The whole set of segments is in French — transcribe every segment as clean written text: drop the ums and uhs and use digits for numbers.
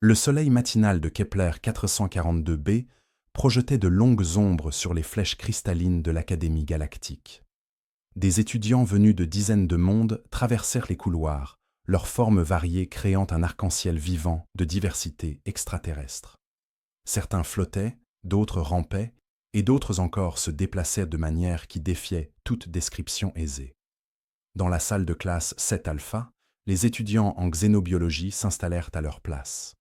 Le soleil matinal de Kepler 442b projetait de longues ombres sur les flèches cristallines de l'Académie galactique. Des étudiants venus de dizaines de mondes traversèrent les couloirs, leurs formes variées créant un arc-en-ciel vivant de diversité extraterrestre. Certains flottaient, d'autres rampaient, et d'autres encore se déplaçaient de manière qui défiait toute description aisée. Dans la salle de classe 7 alpha, les étudiants en xénobiologie s'installèrent à leur place.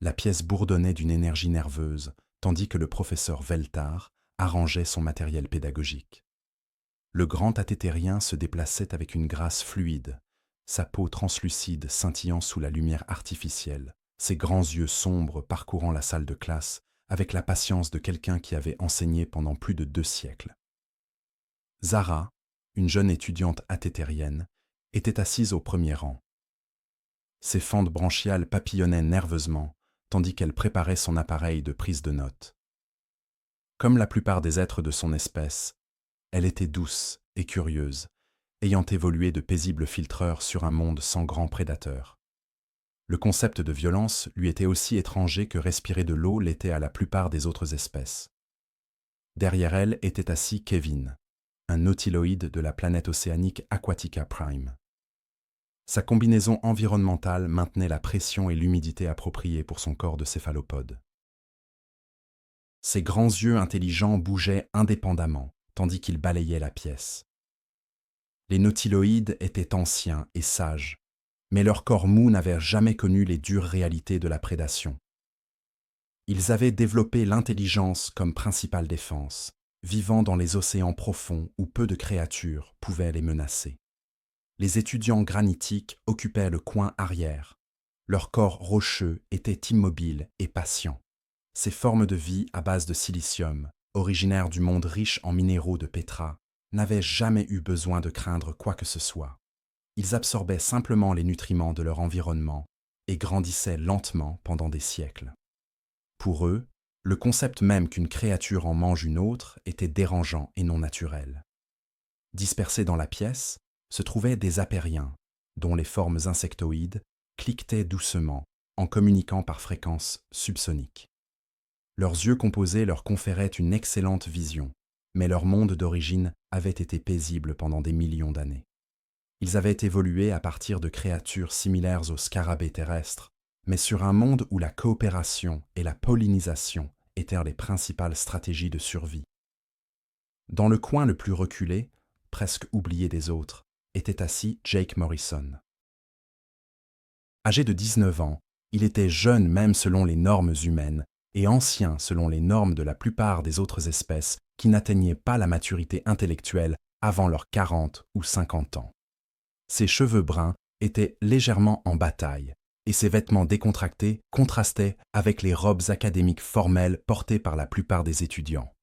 La pièce bourdonnait d'une énergie nerveuse, tandis que le professeur Veltar arrangeait son matériel pédagogique. Le grand athétérien se déplaçait avec une grâce fluide, sa peau translucide scintillant sous la lumière artificielle, ses grands yeux sombres parcourant la salle de classe avec la patience de quelqu'un qui avait enseigné pendant plus de 2 siècles. Zara, une jeune étudiante athétérienne, était assise au premier rang. Ses fentes branchiales papillonnaient nerveusement, tandis qu'elle préparait son appareil de prise de notes. Comme la plupart des êtres de son espèce, elle était douce et curieuse, ayant évolué de paisible filtreur sur un monde sans grands prédateurs. Le concept de violence lui était aussi étranger que respirer de l'eau l'était à la plupart des autres espèces. Derrière elle était assis Kevin, un nautiloïde de la planète océanique Aquatica Prime. Sa combinaison environnementale maintenait la pression et l'humidité appropriées pour son corps de céphalopode. Ses grands yeux intelligents bougeaient indépendamment, tandis qu'il balayait la pièce. Les nautiloïdes étaient anciens et sages, mais leur corps mou n'avait jamais connu les dures réalités de la prédation. Ils avaient développé l'intelligence comme principale défense, vivant dans les océans profonds où peu de créatures pouvaient les menacer. Les étudiants granitiques occupaient le coin arrière. Leur corps rocheux était immobile et patient. Ces formes de vie à base de silicium, originaires du monde riche en minéraux de pétra, n'avaient jamais eu besoin de craindre quoi que ce soit. Ils absorbaient simplement les nutriments de leur environnement et grandissaient lentement pendant des siècles. Pour eux, le concept même qu'une créature en mange une autre était dérangeant et non naturel. Dispersés dans la pièce se trouvaient des apériens, dont les formes insectoïdes cliquetaient doucement en communiquant par fréquences subsoniques. Leurs yeux composés leur conféraient une excellente vision, mais leur monde d'origine avait été paisible pendant des millions d'années. Ils avaient évolué à partir de créatures similaires aux scarabées terrestres, mais sur un monde où la coopération et la pollinisation étaient les principales stratégies de survie. Dans le coin le plus reculé, presque oublié des autres, était assis Jake Morrison. Âgé de 19 ans, il était jeune même selon les normes humaines et ancien selon les normes de la plupart des autres espèces qui n'atteignaient pas la maturité intellectuelle avant leurs 40 ou 50 ans. Ses cheveux bruns étaient légèrement en bataille, et ses vêtements décontractés contrastaient avec les robes académiques formelles portées par la plupart des étudiants.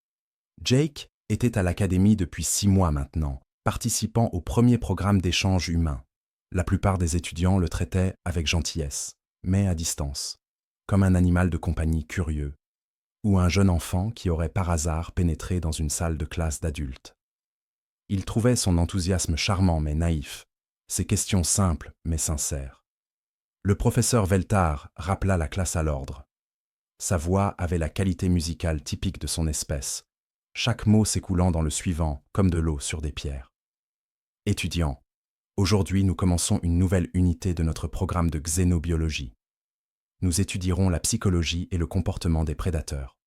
Jake était à l'académie depuis 6 mois maintenant, participant au premier programme d'échange humain. La plupart des étudiants le traitaient avec gentillesse, mais à distance, comme un animal de compagnie curieux, ou un jeune enfant qui aurait par hasard pénétré dans une salle de classe d'adultes. Il trouvait son enthousiasme charmant mais naïf, ses questions simples mais sincères. Le professeur Veltar rappela la classe à l'ordre. Sa voix avait la qualité musicale typique de son espèce, chaque mot s'écoulant dans le suivant comme de l'eau sur des pierres. Étudiants, aujourd'hui nous commençons une nouvelle unité de notre programme de xénobiologie. Nous étudierons la psychologie et le comportement des prédateurs.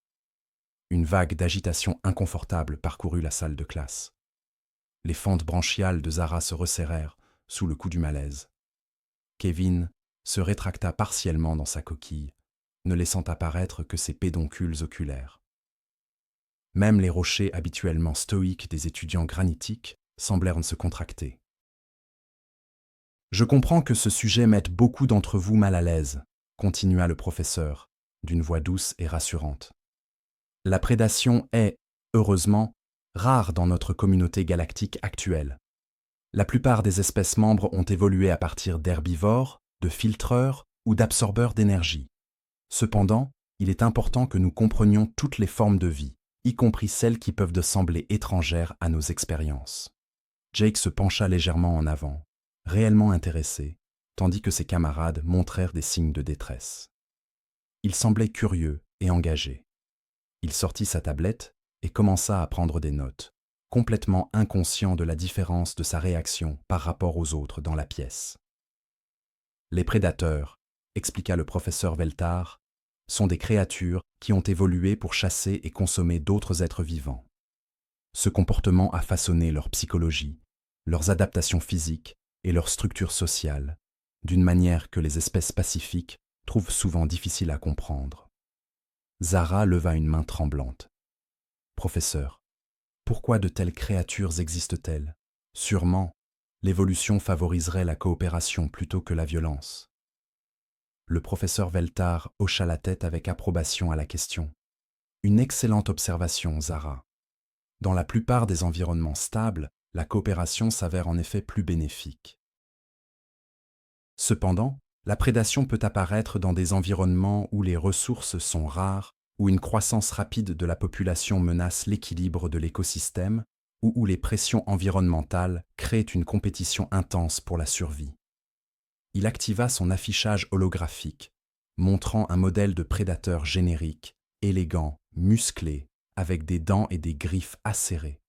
Une vague d'agitation inconfortable parcourut la salle de classe. Les fentes branchiales de Zara se resserrèrent sous le coup du malaise. Kevin se rétracta partiellement dans sa coquille, ne laissant apparaître que ses pédoncules oculaires. Même les rochers habituellement stoïques des étudiants granitiques semblèrent se contracter. « Je comprends que ce sujet mette beaucoup d'entre vous mal à l'aise, » continua le professeur, d'une voix douce et rassurante. « La prédation est, heureusement, rare dans notre communauté galactique actuelle. La plupart des espèces membres ont évolué à partir d'herbivores, de filtreurs ou d'absorbeurs d'énergie. Cependant, il est important que nous comprenions toutes les formes de vie, y compris celles qui peuvent sembler étrangères à nos expériences. » Jake se pencha légèrement en avant, réellement intéressé, tandis que ses camarades montrèrent des signes de détresse. Il semblait curieux et engagé. Il sortit sa tablette et commença à prendre des notes, complètement inconscient de la différence de sa réaction par rapport aux autres dans la pièce. Les prédateurs, expliqua le professeur Veltar, sont des créatures qui ont évolué pour chasser et consommer d'autres êtres vivants. Ce comportement a façonné leur psychologie, leurs adaptations physiques et leur structure sociale, d'une manière que les espèces pacifiques trouvent souvent difficile à comprendre. Zara leva une main tremblante. « Professeur, pourquoi de telles créatures existent-elles? Sûrement, l'évolution favoriserait la coopération plutôt que la violence. » Le professeur Veltar hocha la tête avec approbation à la question. « Une excellente observation, Zara. Dans la plupart des environnements stables, la coopération s'avère en effet plus bénéfique. Cependant, la prédation peut apparaître dans des environnements où les ressources sont rares, où une croissance rapide de la population menace l'équilibre de l'écosystème, ou où les pressions environnementales créent une compétition intense pour la survie. » Il activa son affichage holographique, montrant un modèle de prédateur générique, élégant, musclé, avec des dents et des griffes acérées.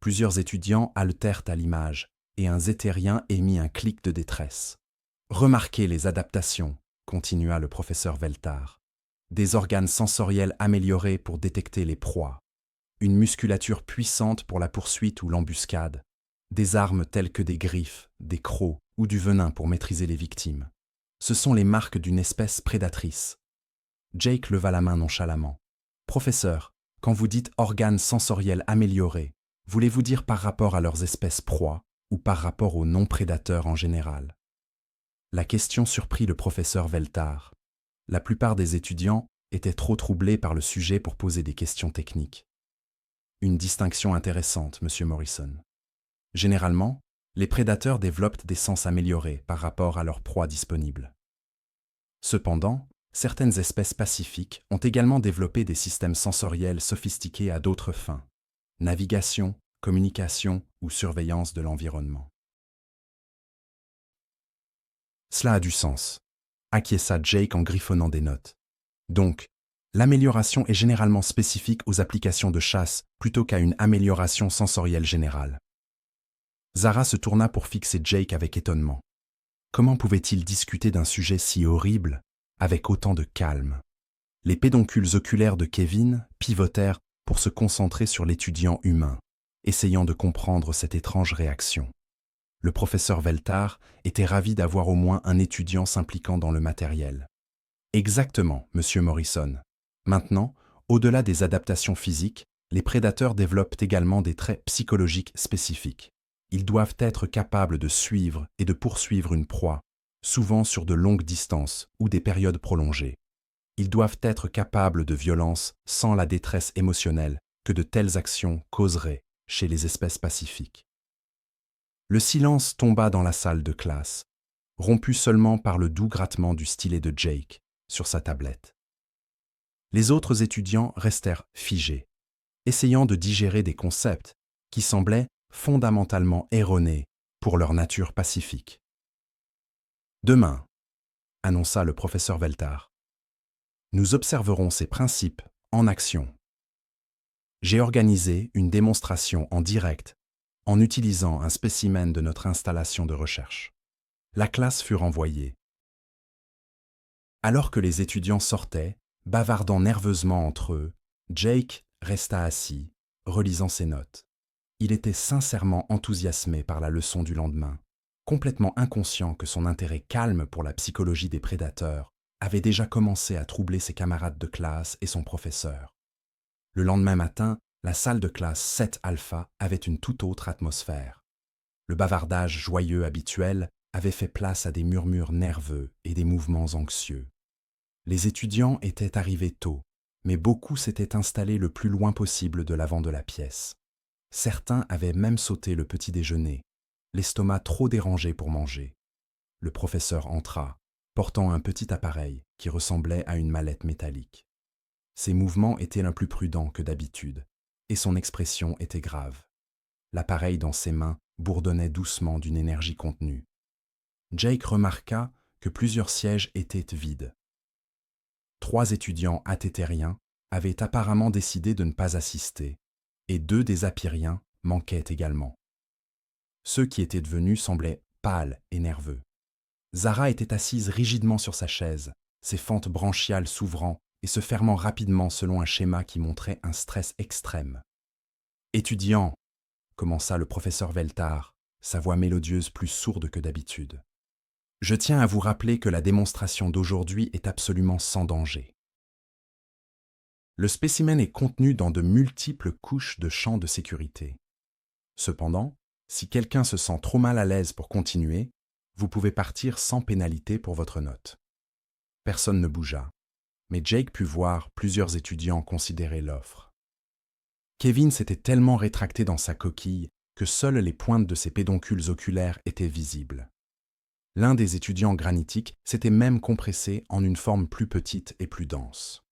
Plusieurs étudiants haletèrent à l'image, et un zétérien émit un clic de détresse. « Remarquez les adaptations, » continua le professeur Veltar. « Des organes sensoriels améliorés pour détecter les proies, une musculature puissante pour la poursuite ou l'embuscade, des armes telles que des griffes, des crocs ou du venin pour maîtriser les victimes. Ce sont les marques d'une espèce prédatrice. » Jake leva la main nonchalamment. « Professeur, quand vous dites organes sensoriels améliorés, voulez-vous dire par rapport à leurs espèces proies ou par rapport aux non-prédateurs en général ?» La question surprit le professeur Veltar. La plupart des étudiants étaient trop troublés par le sujet pour poser des questions techniques. « Une distinction intéressante, Monsieur Morrison. Généralement, les prédateurs développent des sens améliorés par rapport à leurs proies disponibles. Cependant, certaines espèces pacifiques ont également développé des systèmes sensoriels sophistiqués à d'autres fins, navigation, communication ou surveillance de l'environnement. » Cela a du sens, acquiesça Jake en griffonnant des notes. Donc, l'amélioration est généralement spécifique aux applications de chasse plutôt qu'à une amélioration sensorielle générale. Zara se tourna pour fixer Jake avec étonnement. Comment pouvait-il discuter d'un sujet si horrible avec autant de calme? Les pédoncules oculaires de Kevin pivotèrent pour se concentrer sur l'étudiant humain, essayant de comprendre cette étrange réaction. Le professeur Veltar était ravi d'avoir au moins un étudiant s'impliquant dans le matériel. « Exactement, Monsieur Morrison. Maintenant, au-delà des adaptations physiques, les prédateurs développent également des traits psychologiques spécifiques. Ils doivent être capables de suivre et de poursuivre une proie, souvent sur de longues distances ou des périodes prolongées. Ils doivent être capables de violence sans la détresse émotionnelle que de telles actions causeraient chez les espèces pacifiques. » Le silence tomba dans la salle de classe, rompu seulement par le doux grattement du stylet de Jake sur sa tablette. Les autres étudiants restèrent figés, essayant de digérer des concepts qui semblaient fondamentalement erronés pour leur nature pacifique. « Demain, » annonça le professeur Veltar, « nous observerons ces principes en action. J'ai organisé une démonstration en direct en utilisant un spécimen de notre installation de recherche. » La classe fut renvoyée. Alors que les étudiants sortaient, bavardant nerveusement entre eux, Jake resta assis, relisant ses notes. Il était sincèrement enthousiasmé par la leçon du lendemain, complètement inconscient que son intérêt calme pour la psychologie des prédateurs avait déjà commencé à troubler ses camarades de classe et son professeur. Le lendemain matin, la salle de classe 7 Alpha avait une toute autre atmosphère. Le bavardage joyeux habituel avait fait place à des murmures nerveux et des mouvements anxieux. Les étudiants étaient arrivés tôt, mais beaucoup s'étaient installés le plus loin possible de l'avant de la pièce. Certains avaient même sauté le petit déjeuner, l'estomac trop dérangé pour manger. Le professeur entra, portant un petit appareil qui ressemblait à une mallette métallique. Ses mouvements étaient l'un plus prudents que d'habitude, et son expression était grave. L'appareil dans ses mains bourdonnait doucement d'une énergie contenue. Jake remarqua que plusieurs sièges étaient vides. 3 étudiants athétériens avaient apparemment décidé de ne pas assister, et 2 des apyriens manquaient également. Ceux qui étaient devenus semblaient pâles et nerveux. Zara était assise rigidement sur sa chaise, ses fentes branchiales s'ouvrant et se fermant rapidement selon un schéma qui montrait un stress extrême. « Étudiants !» commença le professeur Veltard, sa voix mélodieuse plus sourde que d'habitude. « Je tiens à vous rappeler que la démonstration d'aujourd'hui est absolument sans danger. Le spécimen est contenu dans de multiples couches de champs de sécurité. Cependant, si quelqu'un se sent trop mal à l'aise pour continuer, vous pouvez partir sans pénalité pour votre note. » Personne ne bougea, mais Jake put voir plusieurs étudiants considérer l'offre. Kevin s'était tellement rétracté dans sa coquille que seules les pointes de ses pédoncules oculaires étaient visibles. L'un des étudiants granitiques s'était même compressé en une forme plus petite et plus dense.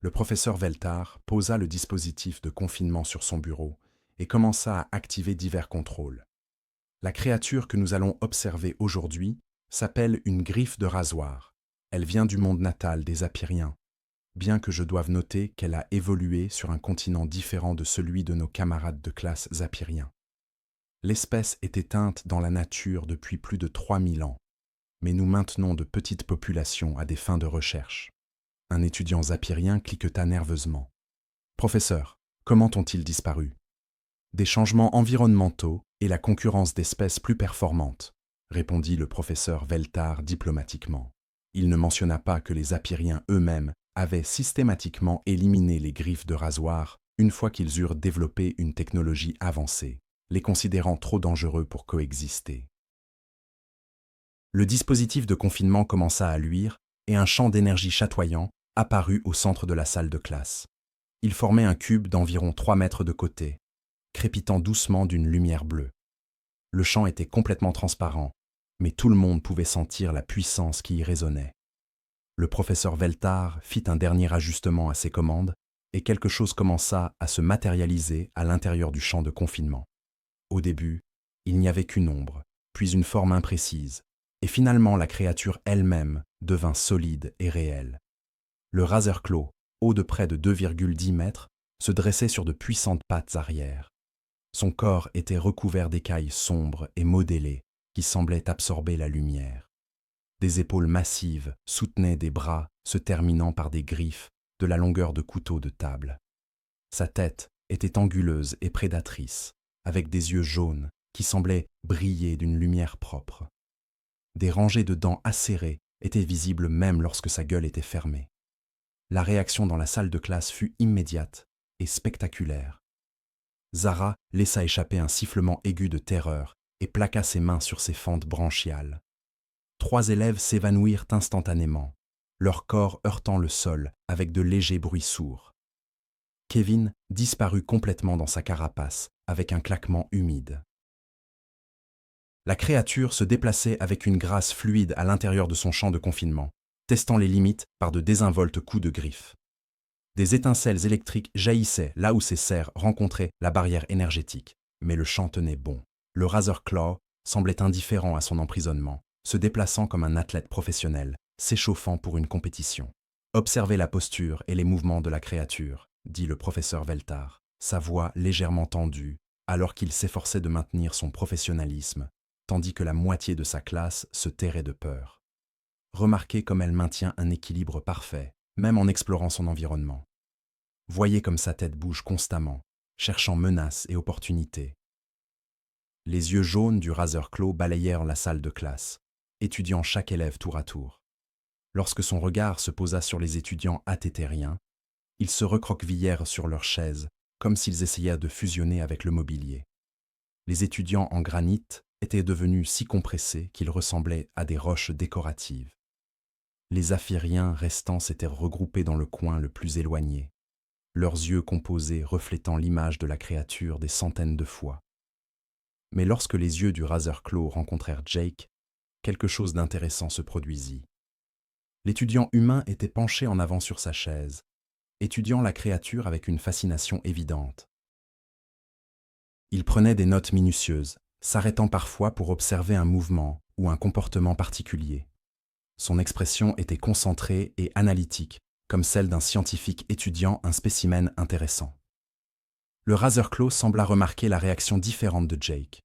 Le professeur Veltard posa le dispositif de confinement sur son bureau et commença à activer divers contrôles. La créature que nous allons observer aujourd'hui s'appelle une griffe de rasoir. Elle vient du monde natal des Apyriens, bien que je doive noter qu'elle a évolué sur un continent différent de celui de nos camarades de classe Apyriens. L'espèce est éteinte dans la nature depuis plus de 3000 ans, mais nous maintenons de petites populations à des fins de recherche. Un étudiant zapyrien cliqueta nerveusement. « Professeur, comment ont-ils disparu ? » « Des changements environnementaux et la concurrence d'espèces plus performantes, » répondit le professeur Veltard diplomatiquement. Il ne mentionna pas que les Apyriens eux-mêmes avaient systématiquement éliminé les griffes de rasoir une fois qu'ils eurent développé une technologie avancée, les considérant trop dangereux pour coexister. Le dispositif de confinement commença à luire et un champ d'énergie chatoyant apparut au centre de la salle de classe. Il formait un cube d'environ 3 mètres de côté, crépitant doucement d'une lumière bleue. Le champ était complètement transparent, mais tout le monde pouvait sentir la puissance qui y résonnait. Le professeur Veltard fit un dernier ajustement à ses commandes et quelque chose commença à se matérialiser à l'intérieur du champ de confinement. Au début, il n'y avait qu'une ombre, puis une forme imprécise, et finalement la créature elle-même devint solide et réelle. Le Razorclaw, haut de près de 2,10 mètres, se dressait sur de puissantes pattes arrière. Son corps était recouvert d'écailles sombres et modélées qui semblaient absorber la lumière. Des épaules massives soutenaient des bras se terminant par des griffes de la longueur de couteaux de table. Sa tête était anguleuse et prédatrice, avec des yeux jaunes qui semblaient briller d'une lumière propre. Des rangées de dents acérées étaient visibles même lorsque sa gueule était fermée. La réaction dans la salle de classe fut immédiate et spectaculaire. Zara laissa échapper un sifflement aigu de terreur et plaqua ses mains sur ses fentes branchiales. 3 élèves s'évanouirent instantanément, leur corps heurtant le sol avec de légers bruits sourds. Kevin disparut complètement dans sa carapace avec un claquement humide. La créature se déplaçait avec une grâce fluide à l'intérieur de son champ de confinement, testant les limites par de désinvoltes coups de griffe. Des étincelles électriques jaillissaient là où ses serres rencontraient la barrière énergétique, mais le champ tenait bon. Le Razorclaw semblait indifférent à son emprisonnement, se déplaçant comme un athlète professionnel, s'échauffant pour une compétition. « Observez la posture et les mouvements de la créature », dit le professeur Veltard, sa voix légèrement tendue, alors qu'il s'efforçait de maintenir son professionnalisme, tandis que la moitié de sa classe se terrait de peur. Remarquez comme elle maintient un équilibre parfait, même en explorant son environnement. Voyez comme sa tête bouge constamment, cherchant menaces et opportunités. Les yeux jaunes du Razorclaw balayèrent la salle de classe, étudiant chaque élève tour à tour. Lorsque son regard se posa sur les étudiants athétériens, ils se recroquevillèrent sur leurs chaises, comme s'ils essayaient de fusionner avec le mobilier. Les étudiants en granit étaient devenus si compressés qu'ils ressemblaient à des roches décoratives. Les Apyriens restants s'étaient regroupés dans le coin le plus éloigné, leurs yeux composés reflétant l'image de la créature des centaines de fois. Mais lorsque les yeux du Razorclaw rencontrèrent Jake, quelque chose d'intéressant se produisit. L'étudiant humain était penché en avant sur sa chaise, étudiant la créature avec une fascination évidente. Il prenait des notes minutieuses, s'arrêtant parfois pour observer un mouvement ou un comportement particulier. Son expression était concentrée et analytique, comme celle d'un scientifique étudiant un spécimen intéressant. Le Razorclaw sembla remarquer la réaction différente de Jake.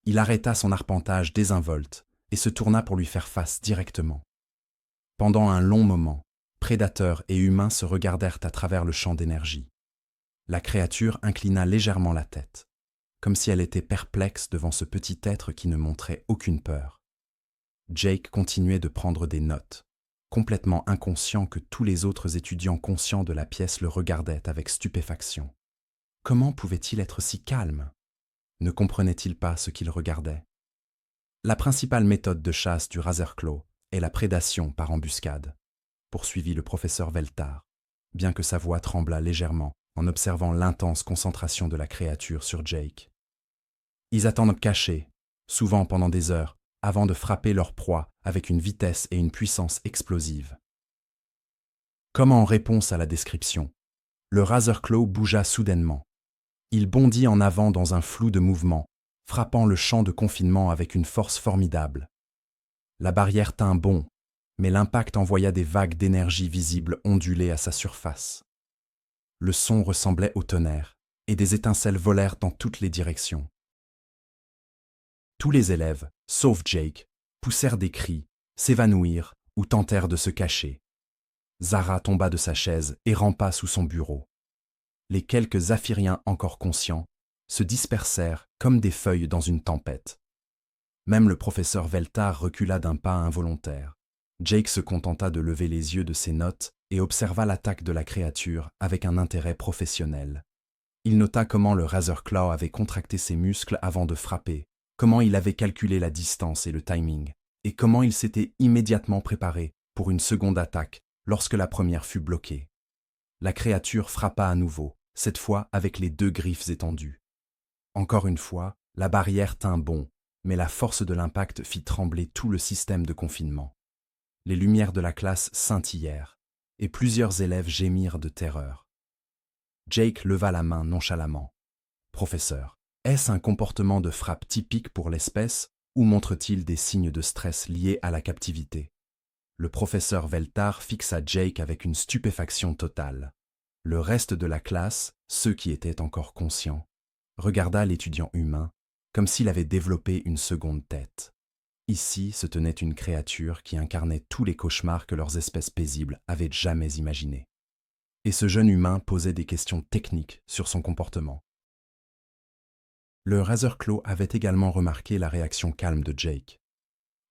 Il arrêta son arpentage désinvolte et se tourna pour lui faire face directement. Pendant un long moment, prédateurs et humains se regardèrent à travers le champ d'énergie. La créature inclina légèrement la tête, comme si elle était perplexe devant ce petit être qui ne montrait aucune peur. Jake continuait de prendre des notes, complètement inconscient que tous les autres étudiants conscients de la pièce le regardaient avec stupéfaction. Comment pouvait-il être si calme? Ne comprenait-il pas ce qu'il regardait? La principale méthode de chasse du Razorclaw est la prédation par embuscade, poursuivit le professeur Veltar, bien que sa voix tremblât légèrement en observant l'intense concentration de la créature sur Jake. Ils attendent cachés, souvent pendant des heures, avant de frapper leur proie avec une vitesse et une puissance explosives. Comme en réponse à la description, le Razorclaw bougea soudainement. Il bondit en avant dans un flou de mouvements, frappant le champ de confinement avec une force formidable. La barrière tint bon, mais l'impact envoya des vagues d'énergie visibles onduler à sa surface. Le son ressemblait au tonnerre, et des étincelles volèrent dans toutes les directions. Tous les élèves, sauf Jake, poussèrent des cris, s'évanouirent ou tentèrent de se cacher. Zara tomba de sa chaise et rampa sous son bureau. Les quelques Zafiriens encore conscients se dispersèrent comme des feuilles dans une tempête. Même le professeur Veltar recula d'un pas involontaire. Jake se contenta de lever les yeux de ses notes et observa l'attaque de la créature avec un intérêt professionnel. Il nota comment le Razorclaw avait contracté ses muscles avant de frapper, comment il avait calculé la distance et le timing, et comment il s'était immédiatement préparé pour une seconde attaque lorsque la première fut bloquée. La créature frappa à nouveau, cette fois avec les 2 griffes étendues. Encore une fois, la barrière tint bon, mais la force de l'impact fit trembler tout le système de confinement. Les lumières de la classe scintillèrent, et plusieurs élèves gémirent de terreur. Jake leva la main nonchalamment. « Professeur, est-ce un comportement de frappe typique pour l'espèce ou montre-t-il des signes de stress liés à la captivité ?» Le professeur Veltar fixa Jake avec une stupéfaction totale. Le reste de la classe, ceux qui étaient encore conscients, regarda l'étudiant humain comme s'il avait développé une seconde tête. Ici se tenait une créature qui incarnait tous les cauchemars que leurs espèces paisibles avaient jamais imaginés. Et ce jeune humain posait des questions techniques sur son comportement. Le Razorclaw avait également remarqué la réaction calme de Jake.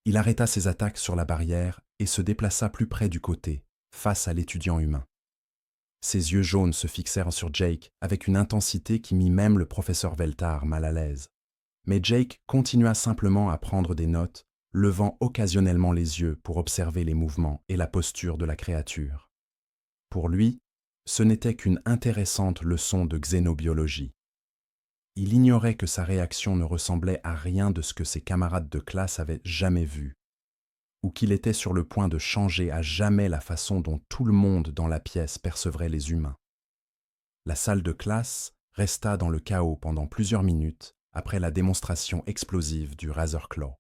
Il arrêta ses attaques sur la barrière et se déplaça plus près du côté, face à l'étudiant humain. Ses yeux jaunes se fixèrent sur Jake avec une intensité qui mit même le professeur Veltar mal à l'aise. Mais Jake continua simplement à prendre des notes, levant occasionnellement les yeux pour observer les mouvements et la posture de la créature. Pour lui, ce n'était qu'une intéressante leçon de xénobiologie. Il ignorait que sa réaction ne ressemblait à rien de ce que ses camarades de classe avaient jamais vu, ou qu'il était sur le point de changer à jamais la façon dont tout le monde dans la pièce percevrait les humains. La salle de classe resta dans le chaos pendant plusieurs minutes après la démonstration explosive du Razorclaw.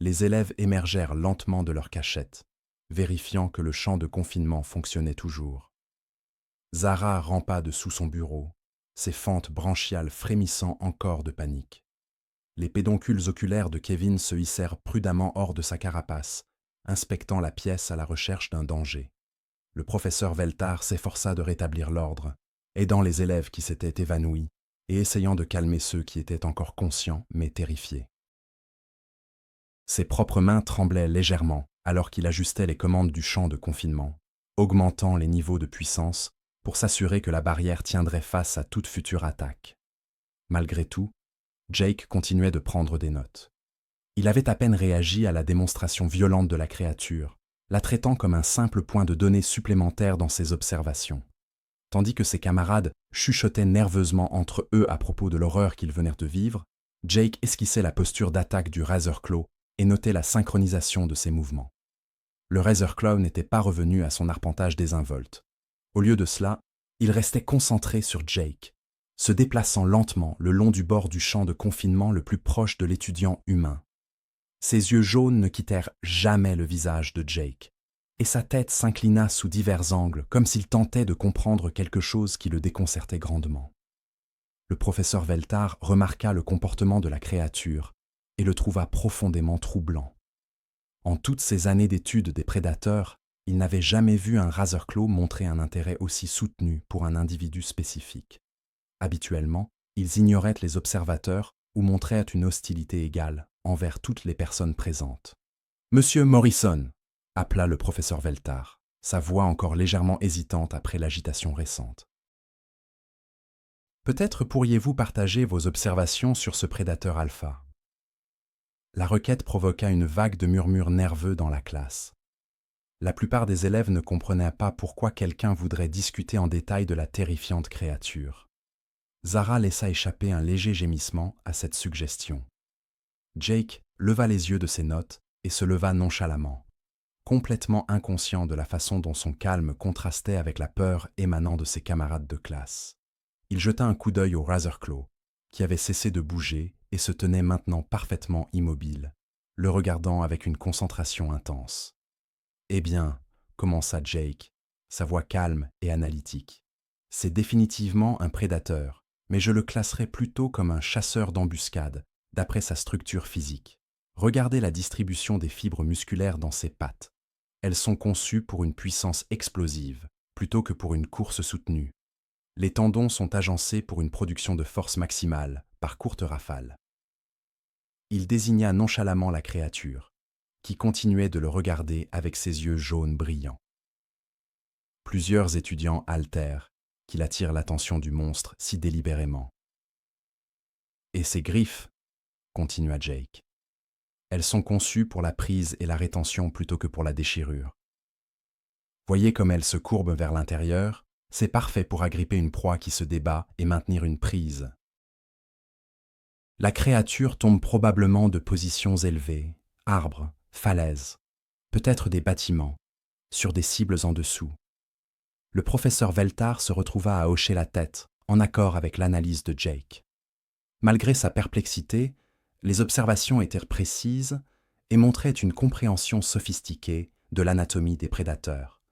Les élèves émergèrent lentement de leur cachette, vérifiant que le champ de confinement fonctionnait toujours. Zara rampa de sous son bureau, ses fentes branchiales frémissant encore de panique. Les pédoncules oculaires de Kevin se hissèrent prudemment hors de sa carapace, inspectant la pièce à la recherche d'un danger. Le professeur Veltar s'efforça de rétablir l'ordre, aidant les élèves qui s'étaient évanouis et essayant de calmer ceux qui étaient encore conscients mais terrifiés. Ses propres mains tremblaient légèrement alors qu'il ajustait les commandes du champ de confinement, augmentant les niveaux de puissance pour s'assurer que la barrière tiendrait face à toute future attaque. Malgré tout, Jake continuait de prendre des notes. Il avait à peine réagi à la démonstration violente de la créature, la traitant comme un simple point de données supplémentaire dans ses observations. Tandis que ses camarades chuchotaient nerveusement entre eux à propos de l'horreur qu'ils venaient de vivre, Jake esquissait la posture d'attaque du Razorclaw et notait la synchronisation de ses mouvements. Le Razorclaw n'était pas revenu à son arpentage désinvolte. Au lieu de cela, il restait concentré sur Jake, se déplaçant lentement le long du bord du champ de confinement le plus proche de l'étudiant humain. Ses yeux jaunes ne quittèrent jamais le visage de Jake, et sa tête s'inclina sous divers angles, comme s'il tentait de comprendre quelque chose qui le déconcertait grandement. Le professeur Veltar remarqua le comportement de la créature et le trouva profondément troublant. En toutes ces années d'études des prédateurs, il n'avait jamais vu un Razorclaw montrer un intérêt aussi soutenu pour un individu spécifique. Habituellement, ils ignoraient les observateurs ou montraient une hostilité égale envers toutes les personnes présentes. « Monsieur Morrison !» appela le professeur Veltar, sa voix encore légèrement hésitante après l'agitation récente. « Peut-être pourriez-vous partager vos observations sur ce prédateur alpha ?» La requête provoqua une vague de murmures nerveux dans la classe. La plupart des élèves ne comprenaient pas pourquoi quelqu'un voudrait discuter en détail de la terrifiante créature. Zara laissa échapper un léger gémissement à cette suggestion. Jake leva les yeux de ses notes et se leva nonchalamment, complètement inconscient de la façon dont son calme contrastait avec la peur émanant de ses camarades de classe. Il jeta un coup d'œil au Razorclaw, qui avait cessé de bouger et se tenait maintenant parfaitement immobile, le regardant avec une concentration intense. « Eh bien, » commença Jake, sa voix calme et analytique, « c'est définitivement un prédateur, mais je le classerais plutôt comme un chasseur d'embuscades, d'après sa structure physique. Regardez la distribution des fibres musculaires dans ses pattes. Elles sont conçues pour une puissance explosive, plutôt que pour une course soutenue. Les tendons sont agencés pour une production de force maximale, par courte rafale. » Il désigna nonchalamment la créature, qui continuait de le regarder avec ses yeux jaunes brillants. Plusieurs étudiants altèrent, qu'il attire l'attention du monstre si délibérément. « Et ses griffes » continua Jake. « Elles sont conçues pour la prise et la rétention plutôt que pour la déchirure. Voyez comme elles se courbent vers l'intérieur, c'est parfait pour agripper une proie qui se débat et maintenir une prise. La créature tombe probablement de positions élevées, arbres, falaises, peut-être des bâtiments, sur des cibles en dessous. » Le professeur Veltar se retrouva à hocher la tête, en accord avec l'analyse de Jake. Malgré sa perplexité, les observations étaient précises et montraient une compréhension sophistiquée de l'anatomie des prédateurs.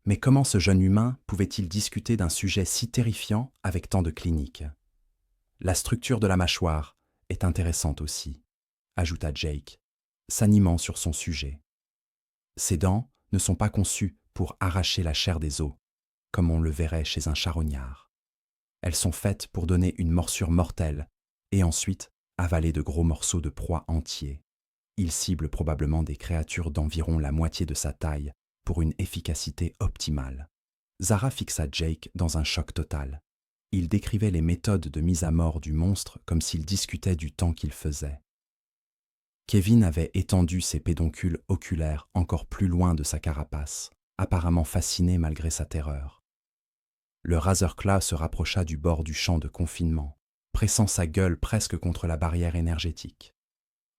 Mais comment ce jeune humain pouvait-il discuter d'un sujet si terrifiant avec tant de clinique ? La structure de la mâchoire est intéressante aussi, ajouta Jake, s'animant sur son sujet. Ses dents ne sont pas conçues pour arracher la chair des os, comme on le verrait chez un charognard. Elles sont faites pour donner une morsure mortelle et ensuite avaler de gros morceaux de proie entiers. Il cible probablement des créatures d'environ la moitié de sa taille pour une efficacité optimale. Zara fixa Jake dans un choc total. Il décrivait les méthodes de mise à mort du monstre comme s'il discutait du temps qu'il faisait. Kevin avait étendu ses pédoncules oculaires encore plus loin de sa carapace, apparemment fasciné malgré sa terreur. Le Razorclaw se rapprocha du bord du champ de confinement, pressant sa gueule presque contre la barrière énergétique.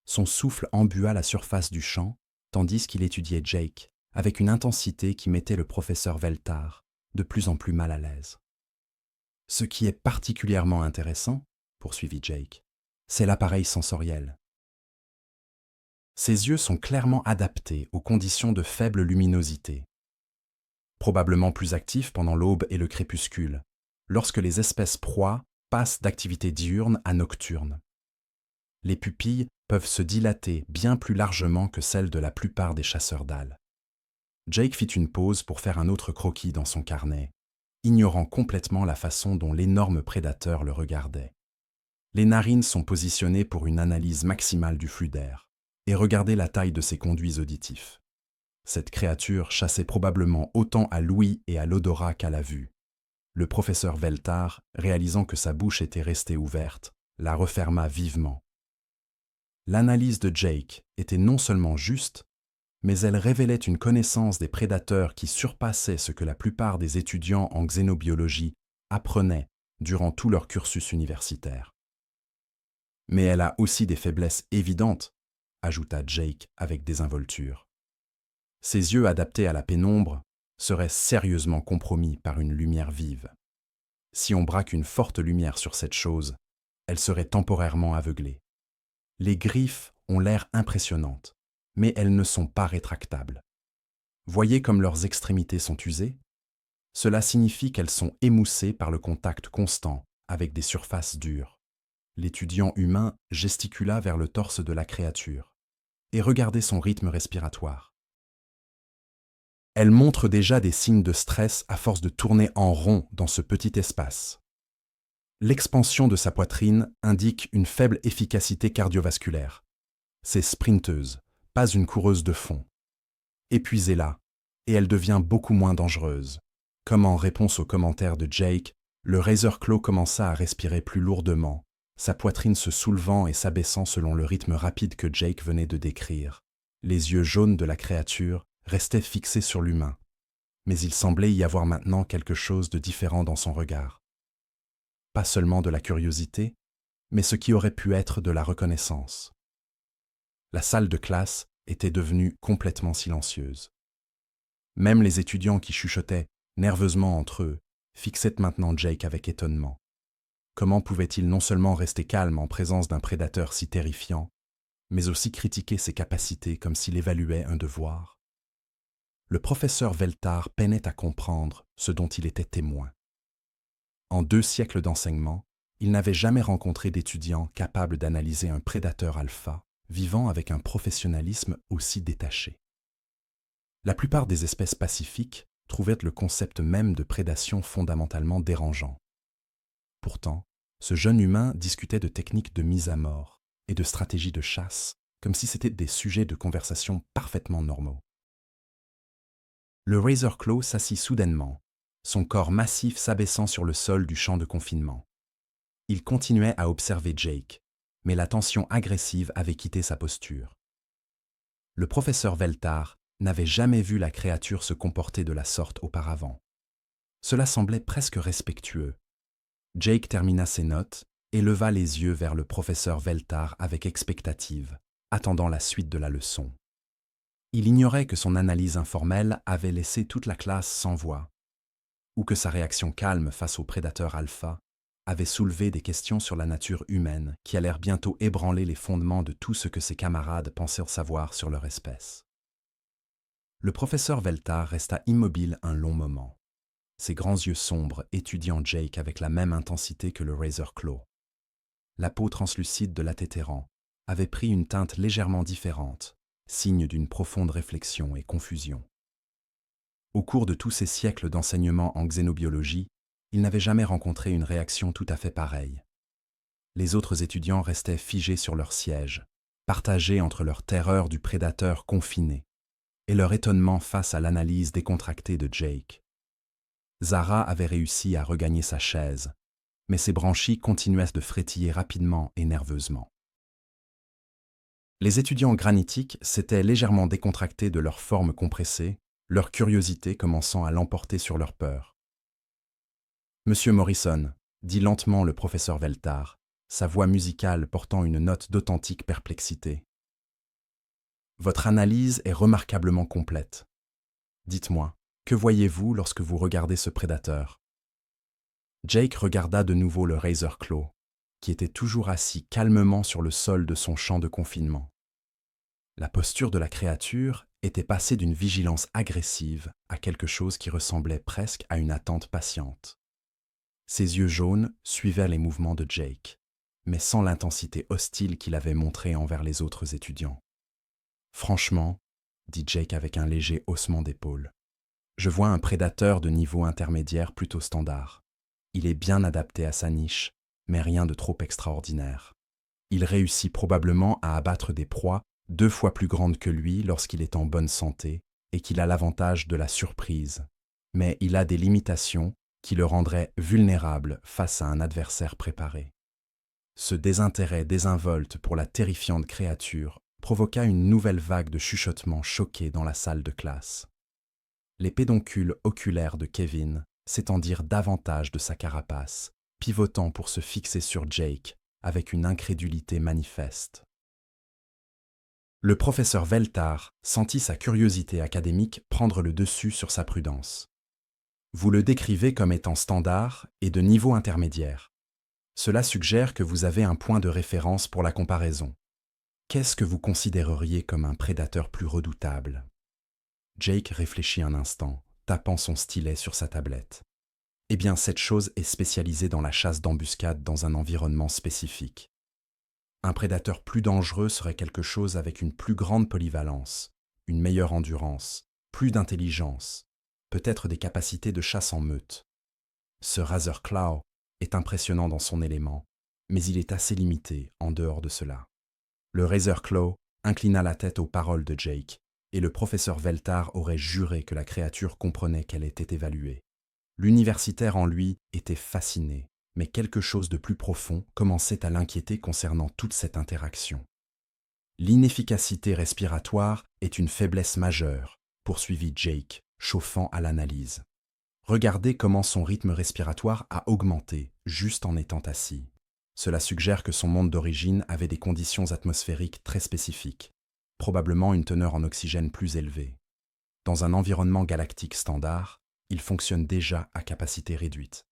Son souffle embua la surface du champ, tandis qu'il étudiait Jake, avec une intensité qui mettait le professeur Veltar de plus en plus mal à l'aise. « Ce qui est particulièrement intéressant, » poursuivit Jake, « c'est l'appareil sensoriel. Ses yeux sont clairement adaptés aux conditions de faible luminosité, probablement plus actifs pendant l'aube et le crépuscule, lorsque les espèces proies passent d'activité diurne à nocturne. Les pupilles peuvent se dilater bien plus largement que celles de la plupart des chasseurs d'âles. » Jake fit une pause pour faire un autre croquis dans son carnet, ignorant complètement la façon dont l'énorme prédateur le regardait. Les narines sont positionnées pour une analyse maximale du flux d'air, et regardez la taille de ses conduits auditifs. Cette créature chassait probablement autant à l'ouïe et à l'odorat qu'à la vue. Le professeur Veltar, réalisant que sa bouche était restée ouverte, la referma vivement. L'analyse de Jake était non seulement juste, mais elle révélait une connaissance des prédateurs qui surpassait ce que la plupart des étudiants en xénobiologie apprenaient durant tout leur cursus universitaire. « Mais elle a aussi des faiblesses évidentes, » ajouta Jake avec désinvolture. Ses yeux adaptés à la pénombre seraient sérieusement compromis par une lumière vive. Si on braque une forte lumière sur cette chose, elle serait temporairement aveuglée. Les griffes ont l'air impressionnantes, mais elles ne sont pas rétractables. Voyez comme leurs extrémités sont usées? Cela signifie qu'elles sont émoussées par le contact constant avec des surfaces dures. L'étudiant humain gesticula vers le torse de la créature. Et regardez son rythme respiratoire. Elle montre déjà des signes de stress à force de tourner en rond dans ce petit espace. L'expansion de sa poitrine indique une faible efficacité cardiovasculaire. C'est sprinteuse, pas une coureuse de fond. Épuisez-la, et elle devient beaucoup moins dangereuse. Comme en réponse aux commentaires de Jake, le Razor Claw commença à respirer plus lourdement, sa poitrine se soulevant et s'abaissant selon le rythme rapide que Jake venait de décrire. Les yeux jaunes de la créature restaient fixés sur l'humain, mais il semblait y avoir maintenant quelque chose de différent dans son regard. Pas seulement de la curiosité, mais ce qui aurait pu être de la reconnaissance. La salle de classe était devenue complètement silencieuse. Même les étudiants qui chuchotaient nerveusement entre eux fixaient maintenant Jake avec étonnement. Comment pouvait-il non seulement rester calme en présence d'un prédateur si terrifiant, mais aussi critiquer ses capacités comme s'il évaluait un devoir? Le professeur Veltar peinait à comprendre ce dont il était témoin. En 2 siècles d'enseignement, il n'avait jamais rencontré d'étudiant capable d'analyser un prédateur alpha, vivant avec un professionnalisme aussi détaché. La plupart des espèces pacifiques trouvaient le concept même de prédation fondamentalement dérangeant. Pourtant, ce jeune humain discutait de techniques de mise à mort et de stratégies de chasse, comme si c'étaient des sujets de conversation parfaitement normaux. Le Razor Claw s'assit soudainement, son corps massif s'abaissant sur le sol du champ de confinement. Il continuait à observer Jake, mais la tension agressive avait quitté sa posture. Le professeur Veltar n'avait jamais vu la créature se comporter de la sorte auparavant. Cela semblait presque respectueux. Jake termina ses notes et leva les yeux vers le professeur Veltar avec expectative, attendant la suite de la leçon. Il ignorait que son analyse informelle avait laissé toute la classe sans voix, ou que sa réaction calme face au prédateur alpha avait soulevé des questions sur la nature humaine qui allèrent bientôt ébranler les fondements de tout ce que ses camarades pensèrent savoir sur leur espèce. Le professeur Veltar resta immobile un long moment, ses grands yeux sombres étudiant Jake avec la même intensité que le Razor Claw. La peau translucide de l'athétéran avait pris une teinte légèrement différente, signe d'une profonde réflexion et confusion. Au cours de tous ces siècles d'enseignement en xénobiologie, il n'avait jamais rencontré une réaction tout à fait pareille. Les autres étudiants restaient figés sur leur siège, partagés entre leur terreur du prédateur confiné et leur étonnement face à l'analyse décontractée de Jake. Zara avait réussi à regagner sa chaise, mais ses branchies continuaient de frétiller rapidement et nerveusement. Les étudiants granitiques s'étaient légèrement décontractés de leur forme compressée, leur curiosité commençant à l'emporter sur leur peur. « Monsieur Morrison », dit lentement le professeur Veltar, sa voix musicale portant une note d'authentique perplexité. « Votre analyse est remarquablement complète. Dites-moi, que voyez-vous lorsque vous regardez ce prédateur ?» Jake regarda de nouveau le Razor Claw, qui était toujours assis calmement sur le sol de son champ de confinement. La posture de la créature était passée d'une vigilance agressive à quelque chose qui ressemblait presque à une attente patiente. Ses yeux jaunes suivaient les mouvements de Jake, mais sans l'intensité hostile qu'il avait montrée envers les autres étudiants. « Franchement, » dit Jake avec un léger haussement d'épaule, « je vois un prédateur de niveau intermédiaire plutôt standard. Il est bien adapté à sa niche, mais rien de trop extraordinaire. Il réussit probablement à abattre des proies 2 fois plus grandes que lui lorsqu'il est en bonne santé et qu'il a l'avantage de la surprise, mais il a des limitations qui le rendraient vulnérable face à un adversaire préparé. » Ce désintérêt désinvolte pour la terrifiante créature provoqua une nouvelle vague de chuchotements choqués dans la salle de classe. Les pédoncules oculaires de Kevin s'étendirent davantage de sa carapace, pivotant pour se fixer sur Jake avec une incrédulité manifeste. Le professeur Veltar sentit sa curiosité académique prendre le dessus sur sa prudence. Vous le décrivez comme étant standard et de niveau intermédiaire. Cela suggère que vous avez un point de référence pour la comparaison. Qu'est-ce que vous considéreriez comme un prédateur plus redoutable ? Jake réfléchit un instant, tapant son stylet sur sa tablette. Eh bien, cette chose est spécialisée dans la chasse d'embuscade dans un environnement spécifique. Un prédateur plus dangereux serait quelque chose avec une plus grande polyvalence, une meilleure endurance, plus d'intelligence, peut-être des capacités de chasse en meute. Ce Razor Claw est impressionnant dans son élément, mais il est assez limité en dehors de cela. Le Razor Claw inclina la tête aux paroles de Jake, et le professeur Veltar aurait juré que la créature comprenait qu'elle était évaluée. L'universitaire en lui était fasciné, mais quelque chose de plus profond commençait à l'inquiéter concernant toute cette interaction. L'inefficacité respiratoire est une faiblesse majeure, poursuivit Jake, chauffant à l'analyse. Regardez comment son rythme respiratoire a augmenté, juste en étant assis. Cela suggère que son monde d'origine avait des conditions atmosphériques très spécifiques, probablement une teneur en oxygène plus élevée. Dans un environnement galactique standard, il fonctionne déjà à capacité réduite.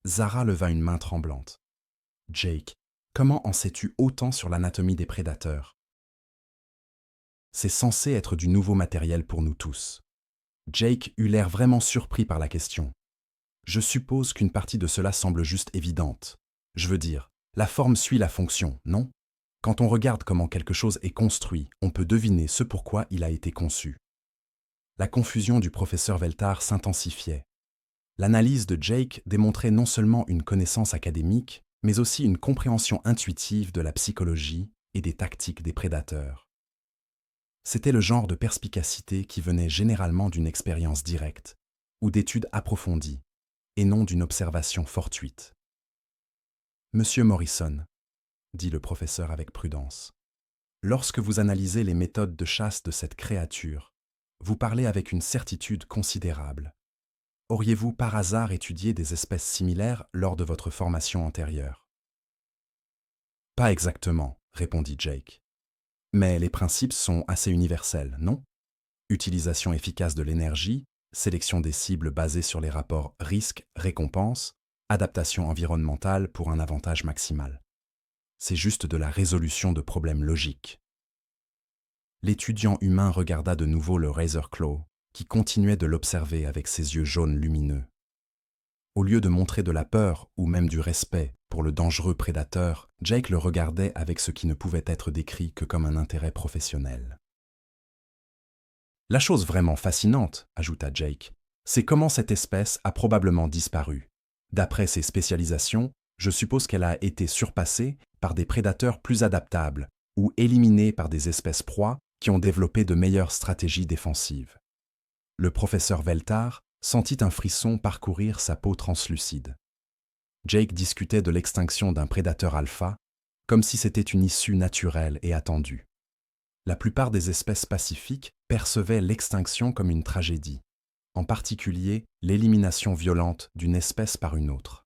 Zara leva une main tremblante. « Jake, comment en sais-tu autant sur l'anatomie des prédateurs ? C'est censé être du nouveau matériel pour nous tous. » Jake eut l'air vraiment surpris par la question. « Je suppose qu'une partie de cela semble juste évidente. Je veux dire, la forme suit la fonction, non ? Quand on regarde comment quelque chose est construit, on peut deviner ce pourquoi il a été conçu. » La confusion du professeur Veltar s'intensifiait. L'analyse de Jake démontrait non seulement une connaissance académique, mais aussi une compréhension intuitive de la psychologie et des tactiques des prédateurs. C'était le genre de perspicacité qui venait généralement d'une expérience directe ou d'études approfondies, et non d'une observation fortuite. « Monsieur Morrison, » dit le professeur avec prudence, « lorsque vous analysez les méthodes de chasse de cette créature, vous parlez avec une certitude considérable. Auriez-vous par hasard étudié des espèces similaires lors de votre formation antérieure ? » « Pas exactement, » répondit Jake. « Mais les principes sont assez universels, non ? Utilisation efficace de l'énergie, sélection des cibles basée sur les rapports risque-récompense, adaptation environnementale pour un avantage maximal. C'est juste de la résolution de problèmes logiques. » L'étudiant humain regarda de nouveau le Razor Claw, qui continuait de l'observer avec ses yeux jaunes lumineux. Au lieu de montrer de la peur ou même du respect pour le dangereux prédateur, Jake le regardait avec ce qui ne pouvait être décrit que comme un intérêt professionnel. « La chose vraiment fascinante, » ajouta Jake, « c'est comment cette espèce a probablement disparu. D'après ses spécialisations, je suppose qu'elle a été surpassée par des prédateurs plus adaptables ou éliminée par des espèces proies qui ont développé de meilleures stratégies défensives. » Le professeur Veltar sentit un frisson parcourir sa peau translucide. Jake discutait de l'extinction d'un prédateur alpha, comme si c'était une issue naturelle et attendue. La plupart des espèces pacifiques percevaient l'extinction comme une tragédie, en particulier l'élimination violente d'une espèce par une autre.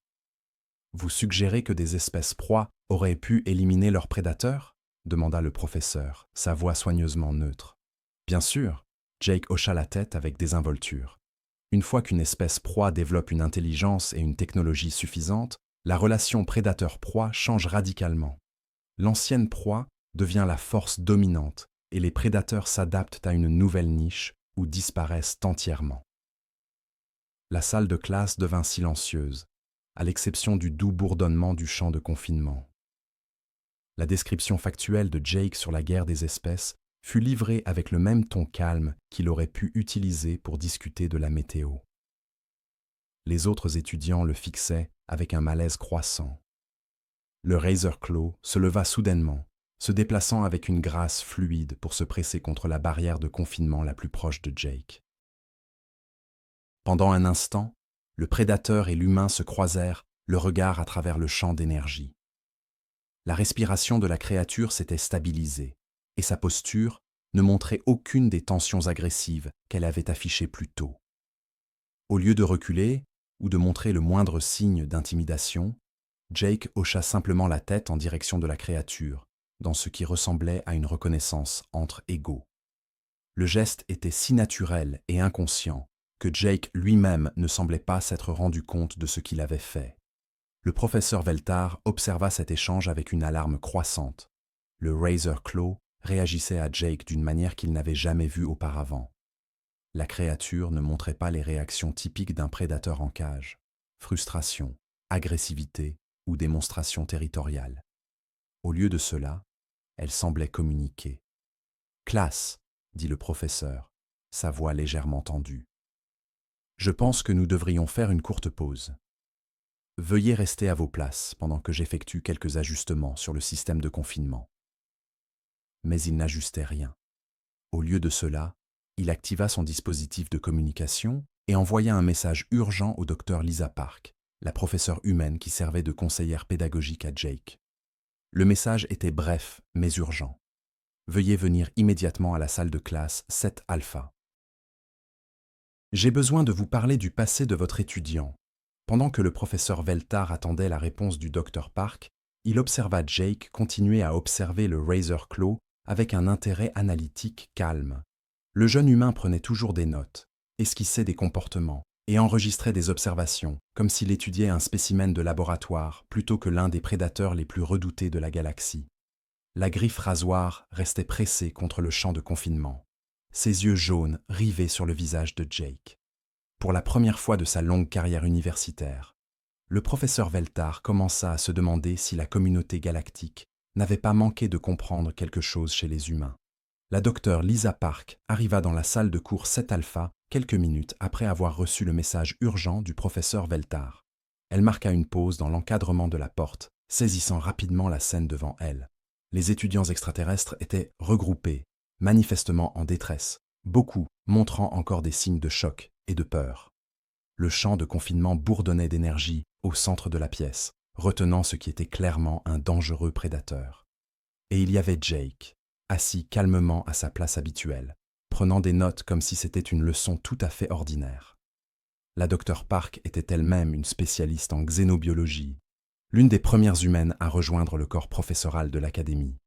Vous suggérez que des espèces proies auraient pu éliminer leurs prédateurs ? Demanda le professeur, sa voix soigneusement neutre. Bien sûr, Jake hocha la tête avec désinvolture. Une fois qu'une espèce proie développe une intelligence et une technologie suffisantes, la relation prédateur-proie change radicalement. L'ancienne proie devient la force dominante et les prédateurs s'adaptent à une nouvelle niche ou disparaissent entièrement. La salle de classe devint silencieuse, à l'exception du doux bourdonnement du champ de confinement. La description factuelle de Jake sur la guerre des espèces fut livrée avec le même ton calme qu'il aurait pu utiliser pour discuter de la météo. Les autres étudiants le fixaient avec un malaise croissant. Le Razor Claw se leva soudainement, se déplaçant avec une grâce fluide pour se presser contre la barrière de confinement la plus proche de Jake. Pendant un instant, le prédateur et l'humain se croisèrent, le regard à travers le champ d'énergie. La respiration de la créature s'était stabilisée, et sa posture ne montrait aucune des tensions agressives qu'elle avait affichées plus tôt. Au lieu de reculer ou de montrer le moindre signe d'intimidation, Jake hocha simplement la tête en direction de la créature, dans ce qui ressemblait à une reconnaissance entre égaux. Le geste était si naturel et inconscient que Jake lui-même ne semblait pas s'être rendu compte de ce qu'il avait fait. Le professeur Veltar observa cet échange avec une alarme croissante. Le Razor Claw réagissait à Jake d'une manière qu'il n'avait jamais vue auparavant. La créature ne montrait pas les réactions typiques d'un prédateur en cage: frustration, agressivité ou démonstration territoriale. Au lieu de cela, elle semblait communiquer. « Classe !» dit le professeur, sa voix légèrement tendue. « Je pense que nous devrions faire une courte pause. Veuillez rester à vos places pendant que j'effectue quelques ajustements sur le système de confinement. » Mais il n'ajustait rien. Au lieu de cela, il activa son dispositif de communication et envoya un message urgent au docteur Lisa Park, la professeure humaine qui servait de conseillère pédagogique à Jake. Le message était bref mais urgent. « Veuillez venir immédiatement à la salle de classe 7 Alpha. J'ai besoin de vous parler du passé de votre étudiant. » Pendant que le professeur Veltar attendait la réponse du docteur Park, il observa Jake continuer à observer le Razor Claw avec un intérêt analytique calme. Le jeune humain prenait toujours des notes, esquissait des comportements et enregistrait des observations, comme s'il étudiait un spécimen de laboratoire plutôt que l'un des prédateurs les plus redoutés de la galaxie. La griffe rasoir restait pressée contre le champ de confinement, ses yeux jaunes rivés sur le visage de Jake. Pour la première fois de sa longue carrière universitaire, le professeur Veltar commença à se demander si la communauté galactique n'avait pas manqué de comprendre quelque chose chez les humains. La docteure Lisa Park arriva dans la salle de cours 7 Alpha quelques minutes après avoir reçu le message urgent du professeur Veltar. Elle marqua une pause dans l'encadrement de la porte, saisissant rapidement la scène devant elle. Les étudiants extraterrestres étaient regroupés, manifestement en détresse, beaucoup montrant encore des signes de choc et de peur. Le champ de confinement bourdonnait d'énergie au centre de la pièce, retenant ce qui était clairement un dangereux prédateur. Et il y avait Jake, assis calmement à sa place habituelle, prenant des notes comme si c'était une leçon tout à fait ordinaire. La docteure Park était elle-même une spécialiste en xénobiologie, l'une des premières humaines à rejoindre le corps professoral de l'Académie.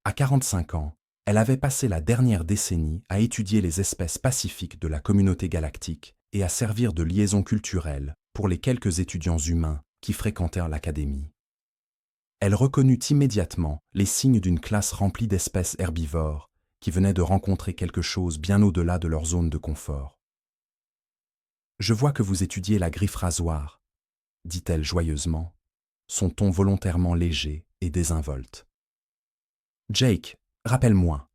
À 45 ans, elle avait passé la dernière décennie à étudier les espèces pacifiques de la communauté galactique et à servir de liaison culturelle pour les quelques étudiants humains qui fréquentèrent l'Académie. Elle reconnut immédiatement les signes d'une classe remplie d'espèces herbivores qui venaient de rencontrer quelque chose bien au-delà de leur zone de confort. « Je vois que vous étudiez la griffe rasoir, » dit-elle joyeusement, son ton volontairement léger et désinvolte. « Jake, rappelle-moi,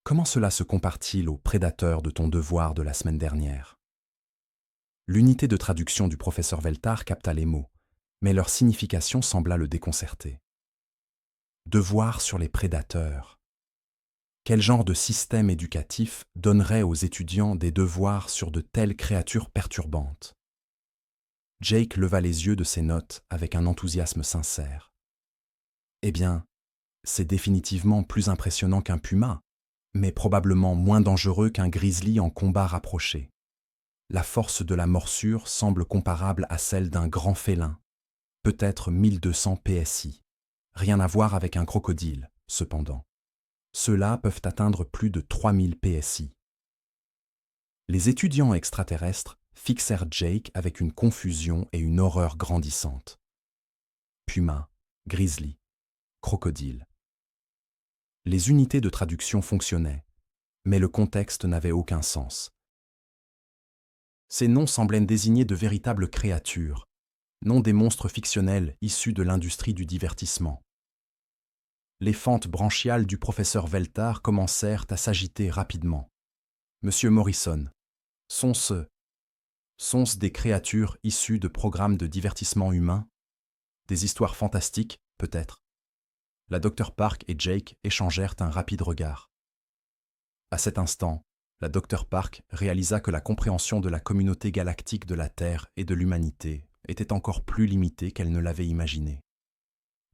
comment cela se compare-t-il au prédateur de ton devoir de la semaine dernière ?» L'unité de traduction du professeur Veltar capta les mots, mais leur signification sembla le déconcerter. Devoir sur les prédateurs. Quel genre de système éducatif donnerait aux étudiants des devoirs sur de telles créatures perturbantes? Jake leva les yeux de ses notes avec un enthousiasme sincère. Eh bien, c'est définitivement plus impressionnant qu'un puma, mais probablement moins dangereux qu'un grizzly en combat rapproché. La force de la morsure semble comparable à celle d'un grand félin, peut-être 1200 PSI. Rien à voir avec un crocodile, cependant. Ceux-là peuvent atteindre plus de 3000 PSI. Les étudiants extraterrestres fixèrent Jake avec une confusion et une horreur grandissantes. Puma, grizzly, crocodile. Les unités de traduction fonctionnaient, mais le contexte n'avait aucun sens. Ces noms semblaient désigner de véritables créatures, non des monstres fictionnels issus de l'industrie du divertissement. Les fentes branchiales du professeur Veltar commencèrent à s'agiter rapidement. « Monsieur Morrison, sont-ce des créatures issues de programmes de divertissement humain? Des histoires fantastiques, peut-être ?» La docteure Park et Jake échangèrent un rapide regard. À cet instant, la docteure Park réalisa que la compréhension de la communauté galactique de la Terre et de l'humanité était encore plus limitée qu'elle ne l'avait imaginé.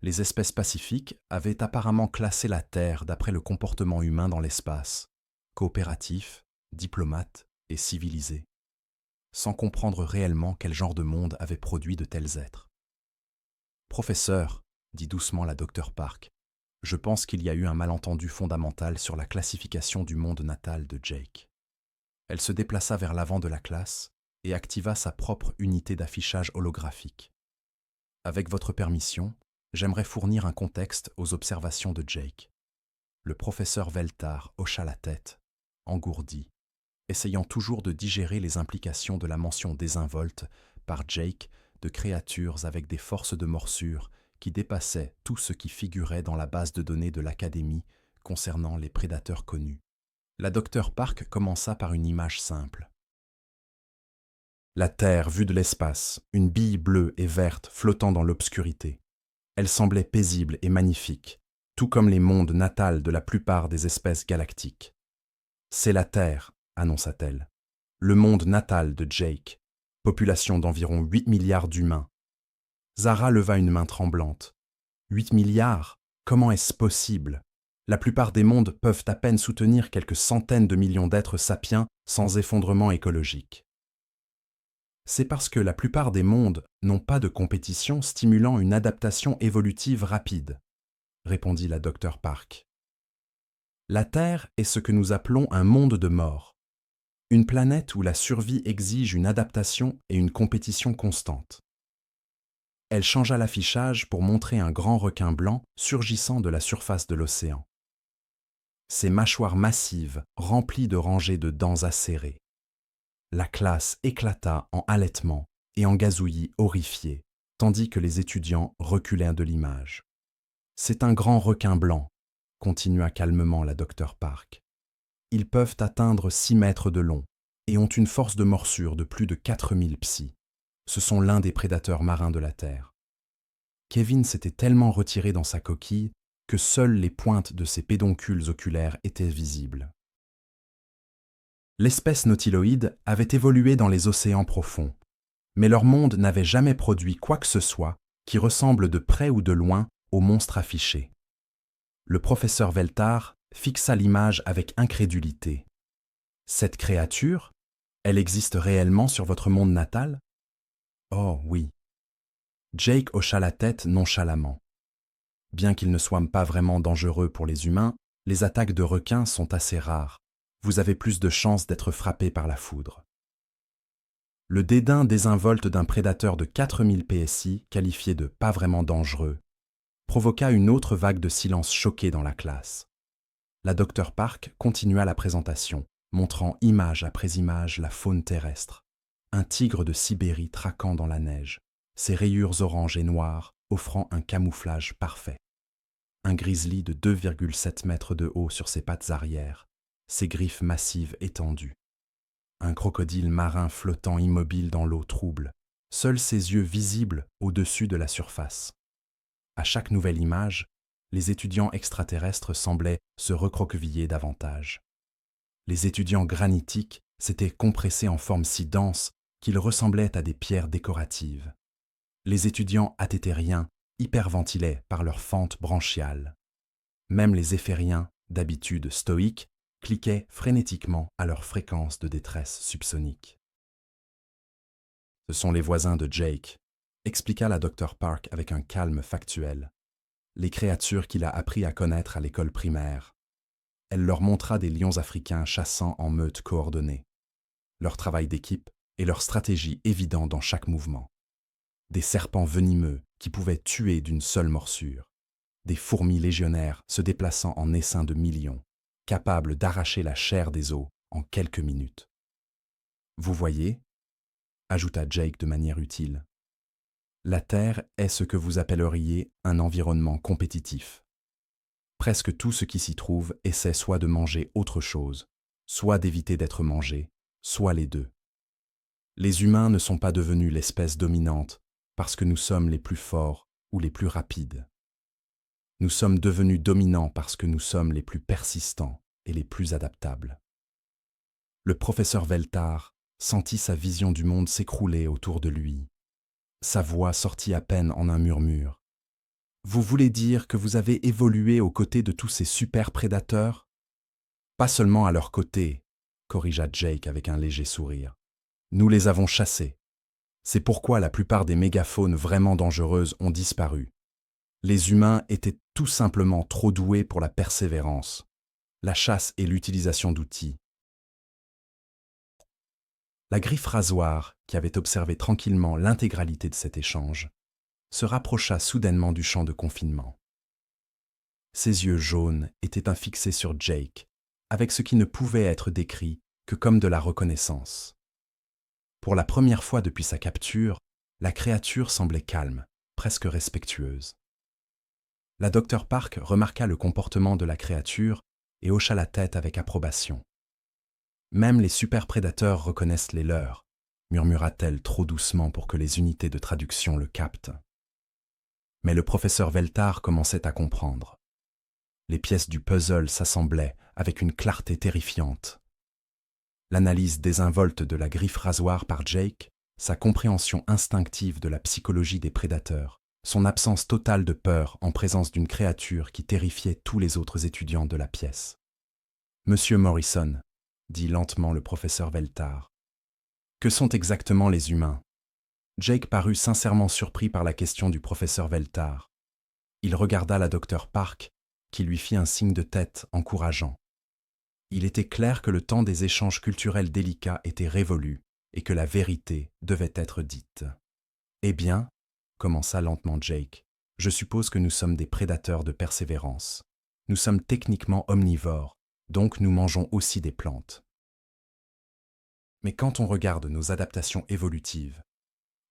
Les espèces pacifiques avaient apparemment classé la Terre d'après le comportement humain dans l'espace, coopératif, diplomate et civilisé, sans comprendre réellement quel genre de monde avait produit de tels êtres. « Professeur, » dit doucement la docteure Park, « je pense qu'il y a eu un malentendu fondamental sur la classification du monde natal de Jake. » Elle se déplaça vers l'avant de la classe et activa sa propre unité d'affichage holographique. « Avec votre permission, j'aimerais fournir un contexte aux observations de Jake. » Le professeur Veltar hocha la tête, engourdi, essayant toujours de digérer les implications de la mention désinvolte par Jake de créatures avec des forces de morsure qui dépassaient tout ce qui figurait dans la base de données de l'Académie concernant les prédateurs connus. La docteur Park commença par une image simple. La Terre vue de l'espace, une bille bleue et verte flottant dans l'obscurité. Elle semblait paisible et magnifique, tout comme les mondes natals de la plupart des espèces galactiques. « C'est la Terre », annonça-t-elle. « Le monde natal de Jake, population d'environ 8 milliards d'humains. » Zara leva une main tremblante. « 8 milliards? Comment est-ce possible? La plupart des mondes peuvent à peine soutenir quelques centaines de millions d'êtres sapiens sans effondrement écologique. » C'est parce que la plupart des mondes n'ont pas de compétition stimulant une adaptation évolutive rapide, répondit la docteur Park. La Terre est ce que nous appelons un monde de mort, une planète où la survie exige une adaptation et une compétition constante. Elle changea l'affichage pour montrer un grand requin blanc surgissant de la surface de l'océan. Ses mâchoires massives remplies de rangées de dents acérées. La classe éclata en halètements et en gazouillis horrifiés, tandis que les étudiants reculaient de l'image. « C'est un grand requin blanc », continua calmement la docteur Park. « Ils peuvent atteindre 6 mètres de long et ont une force de morsure de plus de 4000 psi. Ce sont l'un des prédateurs marins de la Terre. » Kevin s'était tellement retiré dans sa coquille que seules les pointes de ses pédoncules oculaires étaient visibles. L'espèce nautiloïde avait évolué dans les océans profonds, mais leur monde n'avait jamais produit quoi que ce soit qui ressemble de près ou de loin au monstre affiché. Le professeur Veltar fixa l'image avec incrédulité. « Cette créature, elle existe réellement sur votre monde natal? » « Oh oui. » Jake hocha la tête nonchalamment. Bien qu'ils ne soient pas vraiment dangereux pour les humains, les attaques de requins sont assez rares. Vous avez plus de chances d'être frappé par la foudre. Le dédain désinvolte d'un prédateur de 4000 PSI, qualifié de « pas vraiment dangereux », provoqua une autre vague de silence choqué dans la classe. La docteur Park continua la présentation, montrant image après image la faune terrestre. Un tigre de Sibérie traquant dans la neige, ses rayures oranges et noires offrant un camouflage parfait. Un grizzly de 2,7 mètres de haut sur ses pattes arrière, ses griffes massives étendues. Un crocodile marin flottant immobile dans l'eau trouble, seuls ses yeux visibles au-dessus de la surface. À chaque nouvelle image, les étudiants extraterrestres semblaient se recroqueviller davantage. Les étudiants granitiques s'étaient compressés en forme si dense qu'ils ressemblaient à des pierres décoratives. Les étudiants athétériens hyperventilaient par leurs fentes branchiales. Même les éphériens, d'habitude stoïques, cliquaient frénétiquement à leur fréquence de détresse subsonique. « Ce sont les voisins de Jake », expliqua la docteur Park avec un calme factuel. « Les créatures qu'il a appris à connaître à l'école primaire. » Elle leur montra des lions africains chassant en meute coordonnée. Leur travail d'équipe et leur stratégie évidente dans chaque mouvement. Des serpents venimeux qui pouvaient tuer d'une seule morsure. Des fourmis légionnaires se déplaçant en essaims de millions, capables d'arracher la chair des os en quelques minutes. « Vous voyez » ajouta Jake de manière utile. « La Terre est ce que vous appelleriez un environnement compétitif. Presque tout ce qui s'y trouve essaie soit de manger autre chose, soit d'éviter d'être mangé, soit les deux. Les humains ne sont pas devenus l'espèce dominante parce que nous sommes les plus forts ou les plus rapides. Nous sommes devenus dominants parce que nous sommes les plus persistants et les plus adaptables. » Le professeur Veltar sentit sa vision du monde s'écrouler autour de lui. Sa voix sortit à peine en un murmure. « Vous voulez dire que vous avez évolué aux côtés de tous ces super prédateurs ? » « Pas seulement à leurs côtés, » corrigea Jake avec un léger sourire. « Nous les avons chassés. C'est pourquoi la plupart des mégafaunes vraiment dangereuses ont disparu. Les humains étaient tout simplement trop doués pour la persévérance, la chasse et l'utilisation d'outils. » La griffe rasoir, qui avait observé tranquillement l'intégralité de cet échange, se rapprocha soudainement du champ de confinement. Ses yeux jaunes étaient fixés sur Jake, avec ce qui ne pouvait être décrit que comme de la reconnaissance. Pour la première fois depuis sa capture, la créature semblait calme, presque respectueuse. La Dr Park remarqua le comportement de la créature et hocha la tête avec approbation. « Même les super-prédateurs reconnaissent les leurs », murmura-t-elle trop doucement pour que les unités de traduction le captent. Mais le professeur Veltar commençait à comprendre. Les pièces du puzzle s'assemblaient avec une clarté terrifiante. L'analyse désinvolte de la griffe rasoir par Jake, sa compréhension instinctive de la psychologie des prédateurs, son absence totale de peur en présence d'une créature qui terrifiait tous les autres étudiants de la pièce. « Monsieur Morrison, » dit lentement le professeur Veltar, « que sont exactement les humains ?» Jake parut sincèrement surpris par la question du professeur Veltar. Il regarda la Dr Park, qui lui fit un signe de tête encourageant. Il était clair que le temps des échanges culturels délicats était révolu et que la vérité devait être dite. « Eh bien, » commença lentement Jake, « je suppose que nous sommes des prédateurs de persévérance. Nous sommes techniquement omnivores, donc nous mangeons aussi des plantes. Mais quand on regarde nos adaptations évolutives, »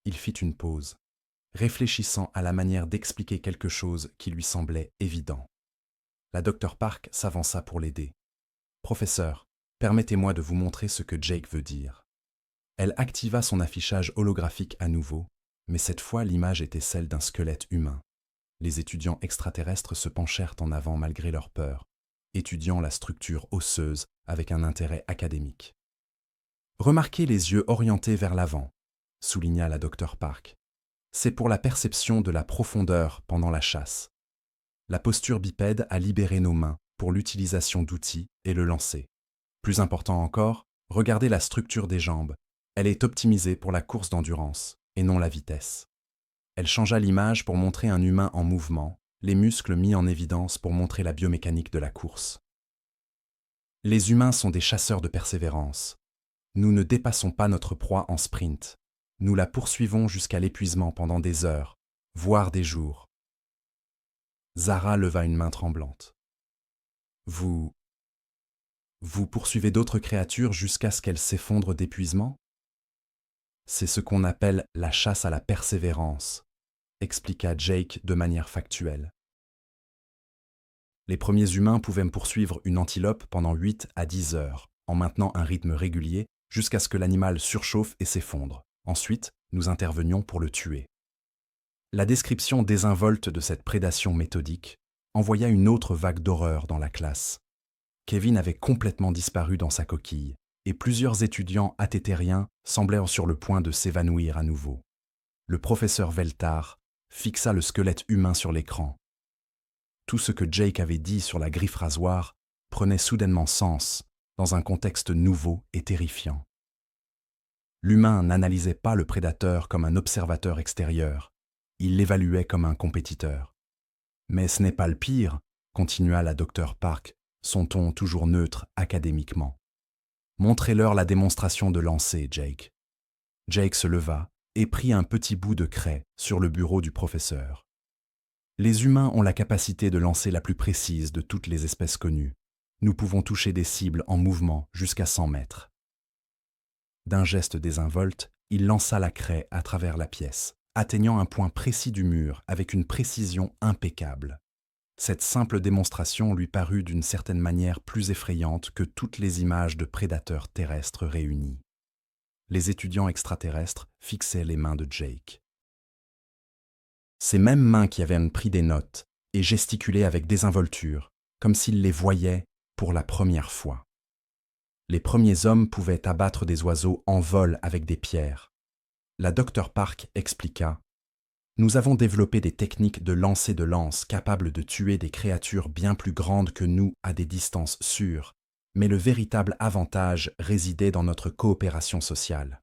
il fit une pause, réfléchissant à la manière d'expliquer quelque chose qui lui semblait évident. La Dr Park s'avança pour l'aider. « Professeur, permettez-moi de vous montrer ce que Jake veut dire. » Elle activa son affichage holographique à nouveau, mais cette fois l'image était celle d'un squelette humain. Les étudiants extraterrestres se penchèrent en avant malgré leur peur, étudiant la structure osseuse avec un intérêt académique. « Remarquez les yeux orientés vers l'avant, » souligna la Dr Park. « C'est pour la perception de la profondeur pendant la chasse. La posture bipède a libéré nos mains pour l'utilisation d'outils et le lancer. Plus important encore, regardez la structure des jambes. Elle est optimisée pour la course d'endurance et non la vitesse. » Elle changea l'image pour montrer un humain en mouvement, les muscles mis en évidence pour montrer la biomécanique de la course. Les humains sont des chasseurs de persévérance. Nous ne dépassons pas notre proie en sprint. Nous la poursuivons jusqu'à l'épuisement pendant des heures, voire des jours. Zara leva une main tremblante. Vous poursuivez d'autres créatures jusqu'à ce qu'elles s'effondrent d'épuisement ? C'est ce qu'on appelle la chasse à la persévérance, expliqua Jake de manière factuelle. Les premiers humains pouvaient poursuivre une antilope pendant 8 à 10 heures, en maintenant un rythme régulier, jusqu'à ce que l'animal surchauffe et s'effondre. Ensuite, nous intervenions pour le tuer. La description désinvolte de cette prédation méthodique envoya une autre vague d'horreur dans la classe. Kevin avait complètement disparu dans sa coquille, et plusieurs étudiants athétériens semblaient sur le point de s'évanouir à nouveau. Le professeur Veltar fixa le squelette humain sur l'écran. Tout ce que Jake avait dit sur la griffe rasoir prenait soudainement sens dans un contexte nouveau et terrifiant. L'humain n'analysait pas le prédateur comme un observateur extérieur, il l'évaluait comme un compétiteur. « Mais ce n'est pas le pire », continua la Dr Park, son ton toujours neutre académiquement. « Montrez-leur la démonstration de lancer, Jake. » Jake se leva et prit un petit bout de craie sur le bureau du professeur. Les humains ont la capacité de lancer la plus précise de toutes les espèces connues. Nous pouvons toucher des cibles en mouvement jusqu'à 100 mètres. D'un geste désinvolte, il lança la craie à travers la pièce, atteignant un point précis du mur avec une précision impeccable. Cette simple démonstration lui parut d'une certaine manière plus effrayante que toutes les images de prédateurs terrestres réunis. Les étudiants extraterrestres fixaient les mains de Jake. Ces mêmes mains qui avaient pris des notes et gesticulaient avec désinvolture, comme s'ils les voyaient pour la première fois. Les premiers hommes pouvaient abattre des oiseaux en vol avec des pierres. La Dr Park expliqua « Nous avons développé des techniques de lancer de lance capables de tuer des créatures bien plus grandes que nous à des distances sûres, mais le véritable avantage résidait dans notre coopération sociale. »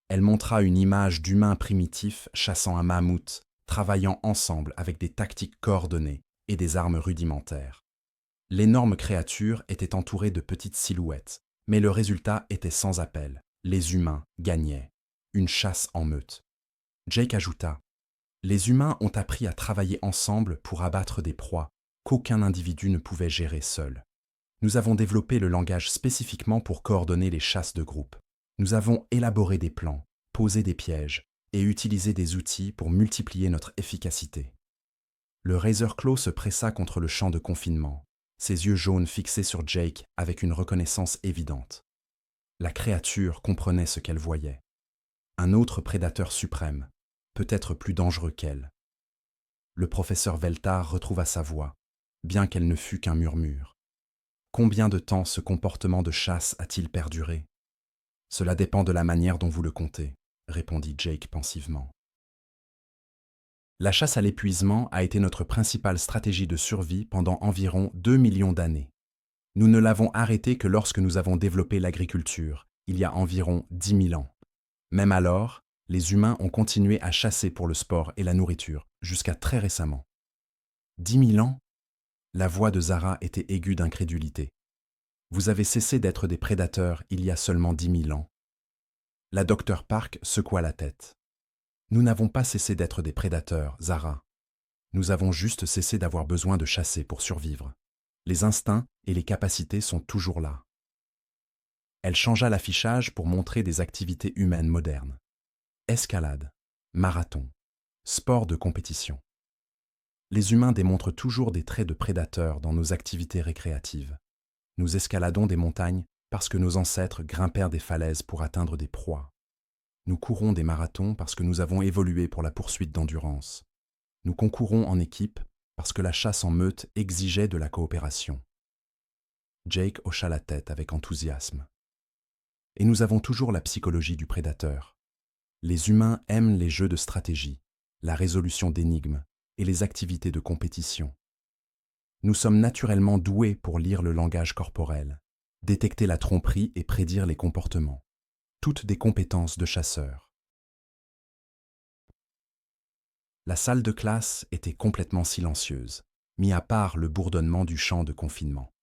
Elle montra une image d'humains primitifs chassant un mammouth, travaillant ensemble avec des tactiques coordonnées et des armes rudimentaires. L'énorme créature était entourée de petites silhouettes, mais le résultat était sans appel. Les humains gagnaient. Une chasse en meute. Jake ajouta « Les humains ont appris à travailler ensemble pour abattre des proies qu'aucun individu ne pouvait gérer seul. Nous avons développé le langage spécifiquement pour coordonner les chasses de groupe. Nous avons élaboré des plans, posé des pièges et utilisé des outils pour multiplier notre efficacité. Le Razor Claw se pressa contre le champ de confinement, ses yeux jaunes fixés sur Jake avec une reconnaissance évidente. La créature comprenait ce qu'elle voyait. Un autre prédateur suprême, peut-être plus dangereux qu'elle. Le professeur Veltar retrouva sa voix, bien qu'elle ne fût qu'un murmure. Combien de temps ce comportement de chasse a-t-il perduré? Cela dépend de la manière dont vous le comptez, répondit Jake pensivement. La chasse à l'épuisement a été notre principale stratégie de survie pendant environ 2 millions d'années. Nous ne l'avons arrêtée que lorsque nous avons développé l'agriculture, il y a environ 10 000 ans. Même alors, les humains ont continué à chasser pour le sport et la nourriture, jusqu'à très récemment. 10 000 ans? La voix de Zara était aiguë d'incrédulité. Vous avez cessé d'être des prédateurs il y a seulement 10 000 ans. La docteur Park secoua la tête. Nous n'avons pas cessé d'être des prédateurs, Zara. Nous avons juste cessé d'avoir besoin de chasser pour survivre. Les instincts et les capacités sont toujours là. Elle changea l'affichage pour montrer des activités humaines modernes. Escalade, marathon, sport de compétition. Les humains démontrent toujours des traits de prédateurs dans nos activités récréatives. Nous escaladons des montagnes parce que nos ancêtres grimpèrent des falaises pour atteindre des proies. Nous courons des marathons parce que nous avons évolué pour la poursuite d'endurance. Nous concourons en équipe parce que la chasse en meute exigeait de la coopération. Jake hocha la tête avec enthousiasme. Et nous avons toujours la psychologie du prédateur. Les humains aiment les jeux de stratégie, la résolution d'énigmes et les activités de compétition. Nous sommes naturellement doués pour lire le langage corporel, détecter la tromperie et prédire les comportements. Toutes des compétences de chasseurs. La salle de classe était complètement silencieuse, mis à part le bourdonnement du champ de confinement.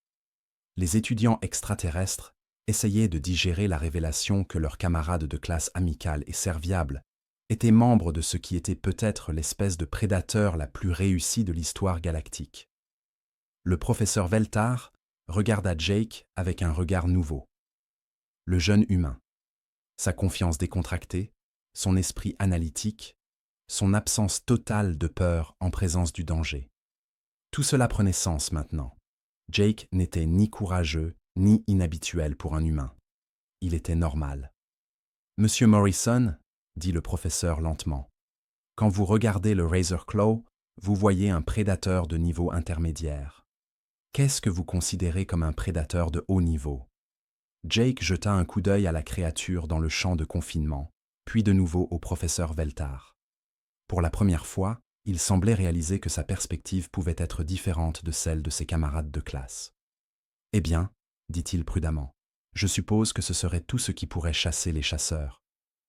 Les étudiants extraterrestres essayaient de digérer la révélation que leurs camarades de classe amicales et serviables étaient membres de ce qui était peut-être l'espèce de prédateur la plus réussie de l'histoire galactique. Le professeur Veltar regarda Jake avec un regard nouveau. Le jeune humain. Sa confiance décontractée, son esprit analytique, son absence totale de peur en présence du danger. Tout cela prenait sens maintenant. Jake n'était ni courageux, ni inhabituel pour un humain. Il était normal. « Monsieur Morrison, » dit le professeur lentement, « quand vous regardez le Razor Claw, vous voyez un prédateur de niveau intermédiaire. Qu'est-ce que vous considérez comme un prédateur de haut niveau ?» Jake jeta un coup d'œil à la créature dans le champ de confinement, puis de nouveau au professeur Veltar. Pour la première fois, il semblait réaliser que sa perspective pouvait être différente de celle de ses camarades de classe. « Eh bien, dit-il prudemment, je suppose que ce serait tout ce qui pourrait chasser les chasseurs.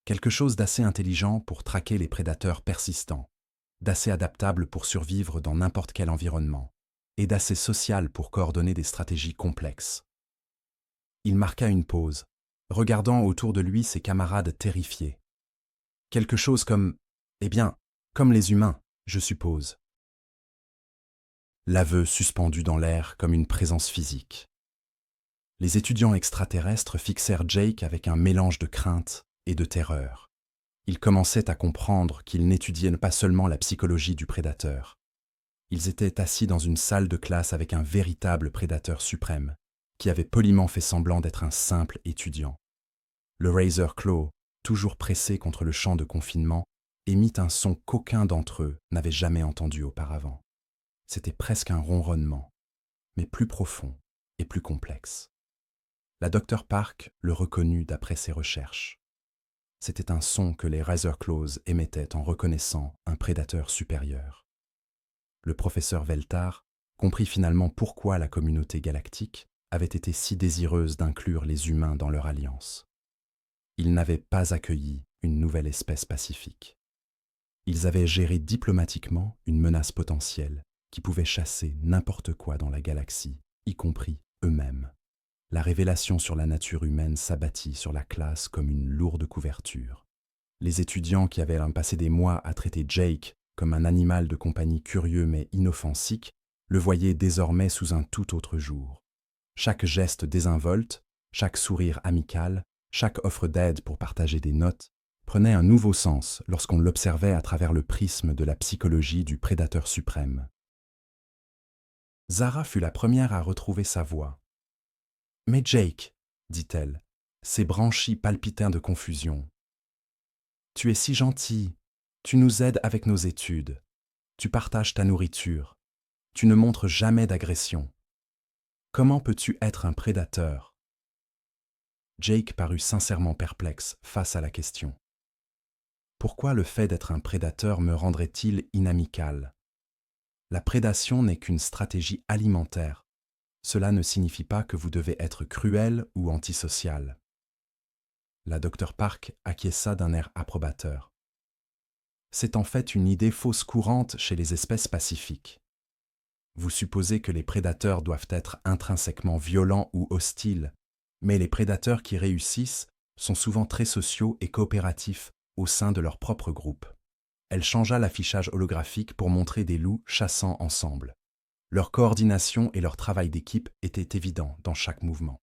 Quelque chose d'assez intelligent pour traquer les prédateurs persistants, d'assez adaptable pour survivre dans n'importe quel environnement, et d'assez social pour coordonner des stratégies complexes. » Il marqua une pause, regardant autour de lui ses camarades terrifiés. Quelque chose comme, eh bien, comme les humains, je suppose. L'aveu suspendu dans l'air comme une présence physique. Les étudiants extraterrestres fixèrent Jake avec un mélange de crainte et de terreur. Ils commençaient à comprendre qu'ils n'étudiaient pas seulement la psychologie du prédateur. Ils étaient assis dans une salle de classe avec un véritable prédateur suprême, qui avait poliment fait semblant d'être un simple étudiant. Le Razor Claw, toujours pressé contre le champ de confinement, émit un son qu'aucun d'entre eux n'avait jamais entendu auparavant. C'était presque un ronronnement, mais plus profond et plus complexe. La docteur Park le reconnut d'après ses recherches. C'était un son que les Razor Claws émettaient en reconnaissant un prédateur supérieur. Le professeur Veltar comprit finalement pourquoi la communauté galactique avait été si désireuse d'inclure les humains dans leur alliance. Ils n'avaient pas accueilli une nouvelle espèce pacifique. Ils avaient géré diplomatiquement une menace potentielle qui pouvait chasser n'importe quoi dans la galaxie, y compris eux-mêmes. La révélation sur la nature humaine s'abattit sur la classe comme une lourde couverture. Les étudiants qui avaient passé des mois à traiter Jake comme un animal de compagnie curieux mais inoffensif le voyaient désormais sous un tout autre jour. Chaque geste désinvolte, chaque sourire amical, chaque offre d'aide pour partager des notes, prenait un nouveau sens lorsqu'on l'observait à travers le prisme de la psychologie du prédateur suprême. Zara fut la première à retrouver sa voix. « Mais Jake, dit-elle, ses branchies palpitèrent de confusion. Tu es si gentil, tu nous aides avec nos études, tu partages ta nourriture, tu ne montres jamais d'agression. Comment peux-tu être un prédateur ?» Jake parut sincèrement perplexe face à la question. Pourquoi le fait d'être un prédateur me rendrait-il inamical? La prédation n'est qu'une stratégie alimentaire. Cela ne signifie pas que vous devez être cruel ou antisocial. La Dr Park acquiesça d'un air approbateur. C'est en fait une idée fausse courante chez les espèces pacifiques. Vous supposez que les prédateurs doivent être intrinsèquement violents ou hostiles, mais les prédateurs qui réussissent sont souvent très sociaux et coopératifs au sein de leur propre groupe. Elle changea l'affichage holographique pour montrer des loups chassant ensemble. Leur coordination et leur travail d'équipe étaient évidents dans chaque mouvement.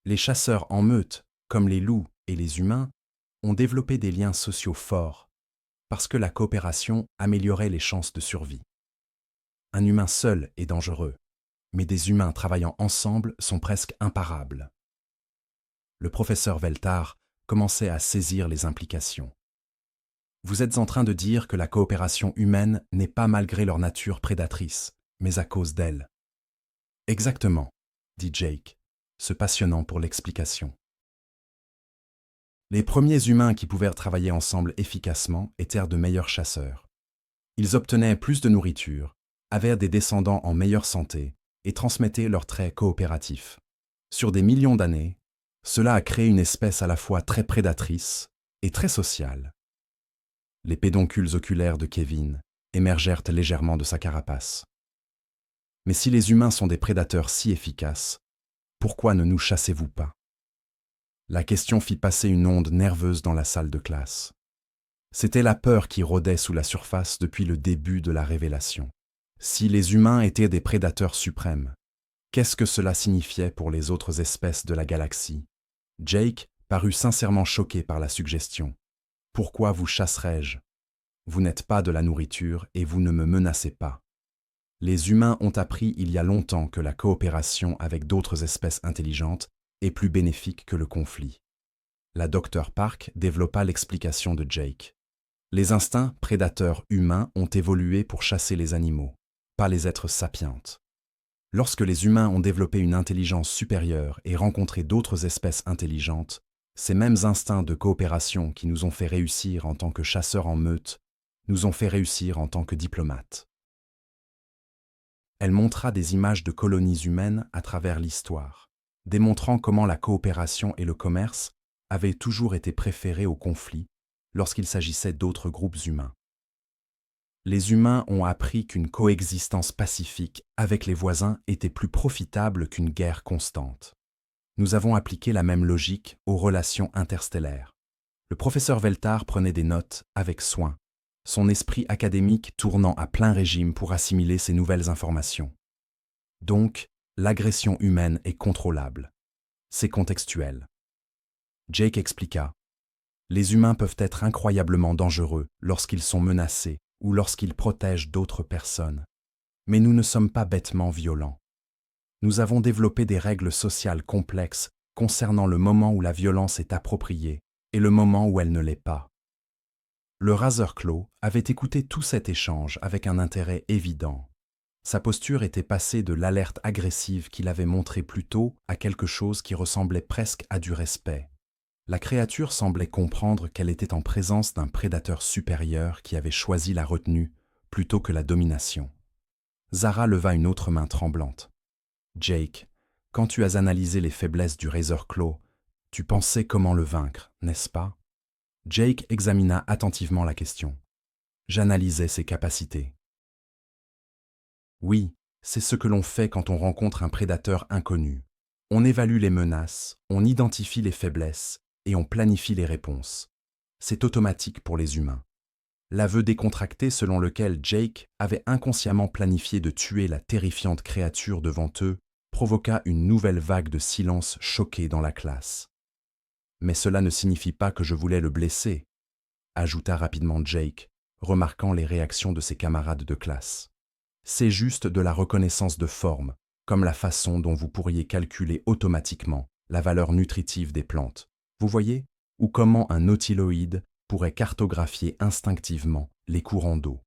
Les chasseurs en meute, comme les loups et les humains, ont développé des liens sociaux forts, parce que la coopération améliorait les chances de survie. Un humain seul est dangereux, mais des humains travaillant ensemble sont presque imparables. Le professeur Veltar commençait à saisir les implications. Vous êtes en train de dire que la coopération humaine n'est pas malgré leur nature prédatrice, mais à cause d'elle. Exactement, dit Jake, se passionnant pour l'explication. Les premiers humains qui pouvaient travailler ensemble efficacement étaient de meilleurs chasseurs. Ils obtenaient plus de nourriture, avaient des descendants en meilleure santé et transmettaient leurs traits coopératifs. Sur des millions d'années, cela a créé une espèce à la fois très prédatrice et très sociale. Les pédoncules oculaires de Kevin émergèrent légèrement de sa carapace. Mais si les humains sont des prédateurs si efficaces, pourquoi ne nous chassez-vous pas? La question fit passer une onde nerveuse dans la salle de classe. C'était la peur qui rôdait sous la surface depuis le début de la révélation. Si les humains étaient des prédateurs suprêmes, qu'est-ce que cela signifiait pour les autres espèces de la galaxie? Jake parut sincèrement choqué par la suggestion. « Pourquoi vous chasserais-je? Vous n'êtes pas de la nourriture et vous ne me menacez pas. » Les humains ont appris il y a longtemps que la coopération avec d'autres espèces intelligentes est plus bénéfique que le conflit. La Dr Park développa l'explication de Jake. Les instincts prédateurs humains ont évolué pour chasser les animaux, pas les êtres sapientes. Lorsque les humains ont développé une intelligence supérieure et rencontré d'autres espèces intelligentes, ces mêmes instincts de coopération qui nous ont fait réussir en tant que chasseurs en meute, nous ont fait réussir en tant que diplomates. Elle montra des images de colonies humaines à travers l'histoire, démontrant comment la coopération et le commerce avaient toujours été préférés au conflit lorsqu'il s'agissait d'autres groupes humains. Les humains ont appris qu'une coexistence pacifique avec les voisins était plus profitable qu'une guerre constante. Nous avons appliqué la même logique aux relations interstellaires. Le professeur Veltar prenait des notes avec soin, son esprit académique tournant à plein régime pour assimiler ces nouvelles informations. Donc, l'agression humaine est contrôlable. C'est contextuel. Jake expliqua. Les humains peuvent être incroyablement dangereux lorsqu'ils sont menacés ou lorsqu'ils protègent d'autres personnes. Mais nous ne sommes pas bêtement violents. Nous avons développé des règles sociales complexes concernant le moment où la violence est appropriée et le moment où elle ne l'est pas. Le Razorclaw avait écouté tout cet échange avec un intérêt évident. Sa posture était passée de l'alerte agressive qu'il avait montrée plus tôt à quelque chose qui ressemblait presque à du respect. La créature semblait comprendre qu'elle était en présence d'un prédateur supérieur qui avait choisi la retenue plutôt que la domination. Zara leva une autre main tremblante. « Jake, quand tu as analysé les faiblesses du Razorclaw, tu pensais comment le vaincre, n'est-ce pas ?» Jake examina attentivement la question. J'analysais ses capacités. Oui, c'est ce que l'on fait quand on rencontre un prédateur inconnu. On évalue les menaces, on identifie les faiblesses et on planifie les réponses. C'est automatique pour les humains. L'aveu décontracté selon lequel Jake avait inconsciemment planifié de tuer la terrifiante créature devant eux provoqua une nouvelle vague de silence choqué dans la classe. « Mais cela ne signifie pas que je voulais le blesser », ajouta rapidement Jake, remarquant les réactions de ses camarades de classe. « C'est juste de la reconnaissance de forme, comme la façon dont vous pourriez calculer automatiquement la valeur nutritive des plantes. Vous voyez? Ou comment un nautiloïde pourrait cartographier instinctivement les courants d'eau.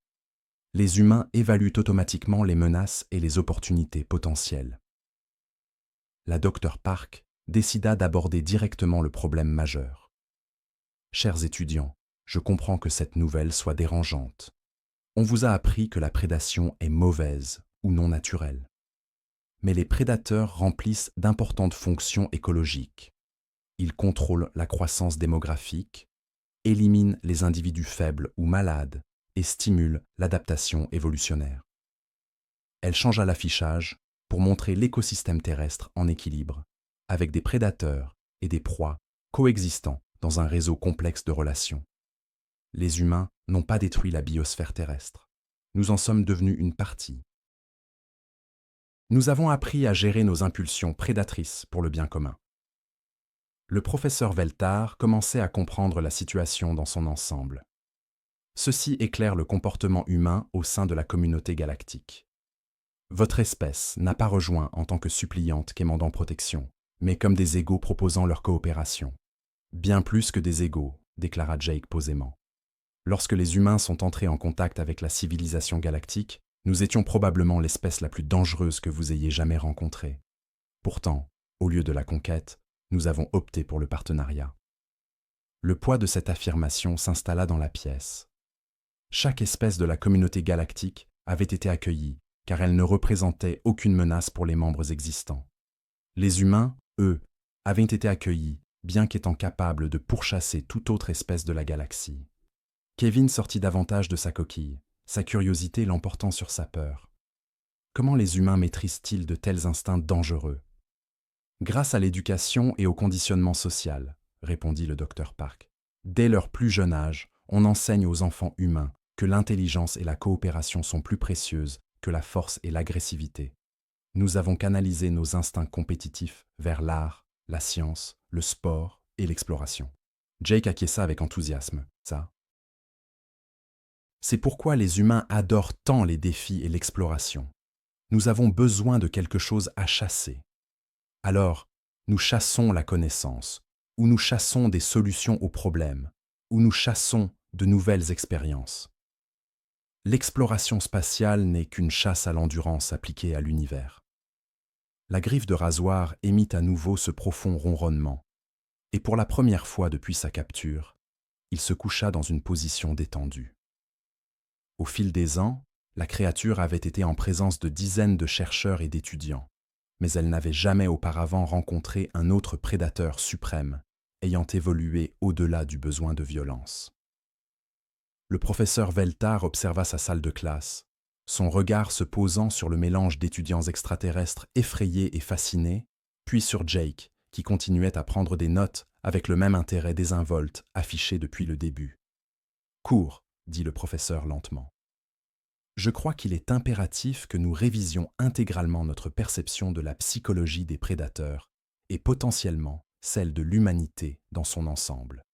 Les humains évaluent automatiquement les menaces et les opportunités potentielles. » La Dr Park décida d'aborder directement le problème majeur. « Chers étudiants, je comprends que cette nouvelle soit dérangeante. On vous a appris que la prédation est mauvaise ou non naturelle. Mais les prédateurs remplissent d'importantes fonctions écologiques. Ils contrôlent la croissance démographique, éliminent les individus faibles ou malades et stimulent l'adaptation évolutionnaire. » Elle changea l'affichage pour montrer l'écosystème terrestre en équilibre, avec des prédateurs et des proies coexistant dans un réseau complexe de relations. Les humains n'ont pas détruit la biosphère terrestre. Nous en sommes devenus une partie. Nous avons appris à gérer nos impulsions prédatrices pour le bien commun. Le professeur Veltar commençait à comprendre la situation dans son ensemble. Ceci éclaire le comportement humain au sein de la communauté galactique. Votre espèce n'a pas rejoint en tant que suppliante quémandant protection, mais comme des égaux proposant leur coopération. Bien plus que des égaux, déclara Jake posément. Lorsque les humains sont entrés en contact avec la civilisation galactique, nous étions probablement l'espèce la plus dangereuse que vous ayez jamais rencontrée. Pourtant, au lieu de la conquête, nous avons opté pour le partenariat. Le poids de cette affirmation s'installa dans la pièce. Chaque espèce de la communauté galactique avait été accueillie, car elle ne représentait aucune menace pour les membres existants. Les humains, eux, avaient été accueillis, bien qu'étant capables de pourchasser toute autre espèce de la galaxie. Kevin sortit davantage de sa coquille, sa curiosité l'emportant sur sa peur. Comment les humains maîtrisent-ils de tels instincts dangereux? Grâce à l'éducation et au conditionnement social, répondit le Dr Park. Dès leur plus jeune âge, on enseigne aux enfants humains que l'intelligence et la coopération sont plus précieuses que la force et l'agressivité. Nous avons canalisé nos instincts compétitifs vers l'art, la science, le sport et l'exploration. Jake acquiesça avec enthousiasme. Ça. C'est pourquoi les humains adorent tant les défis et l'exploration. Nous avons besoin de quelque chose à chasser. Alors, nous chassons la connaissance, ou nous chassons des solutions aux problèmes, ou nous chassons de nouvelles expériences. L'exploration spatiale n'est qu'une chasse à l'endurance appliquée à l'univers. La griffe de rasoir émit à nouveau ce profond ronronnement, et pour la première fois depuis sa capture, il se coucha dans une position détendue. Au fil des ans, la créature avait été en présence de dizaines de chercheurs et d'étudiants, mais elle n'avait jamais auparavant rencontré un autre prédateur suprême, ayant évolué au-delà du besoin de violence. Le professeur Veltar observa sa salle de classe, son regard se posant sur le mélange d'étudiants extraterrestres effrayés et fascinés, puis sur Jake, qui continuait à prendre des notes avec le même intérêt désinvolte affiché depuis le début. « Cours », dit le professeur lentement. « Je crois qu'il est impératif que nous révisions intégralement notre perception de la psychologie des prédateurs et potentiellement celle de l'humanité dans son ensemble. »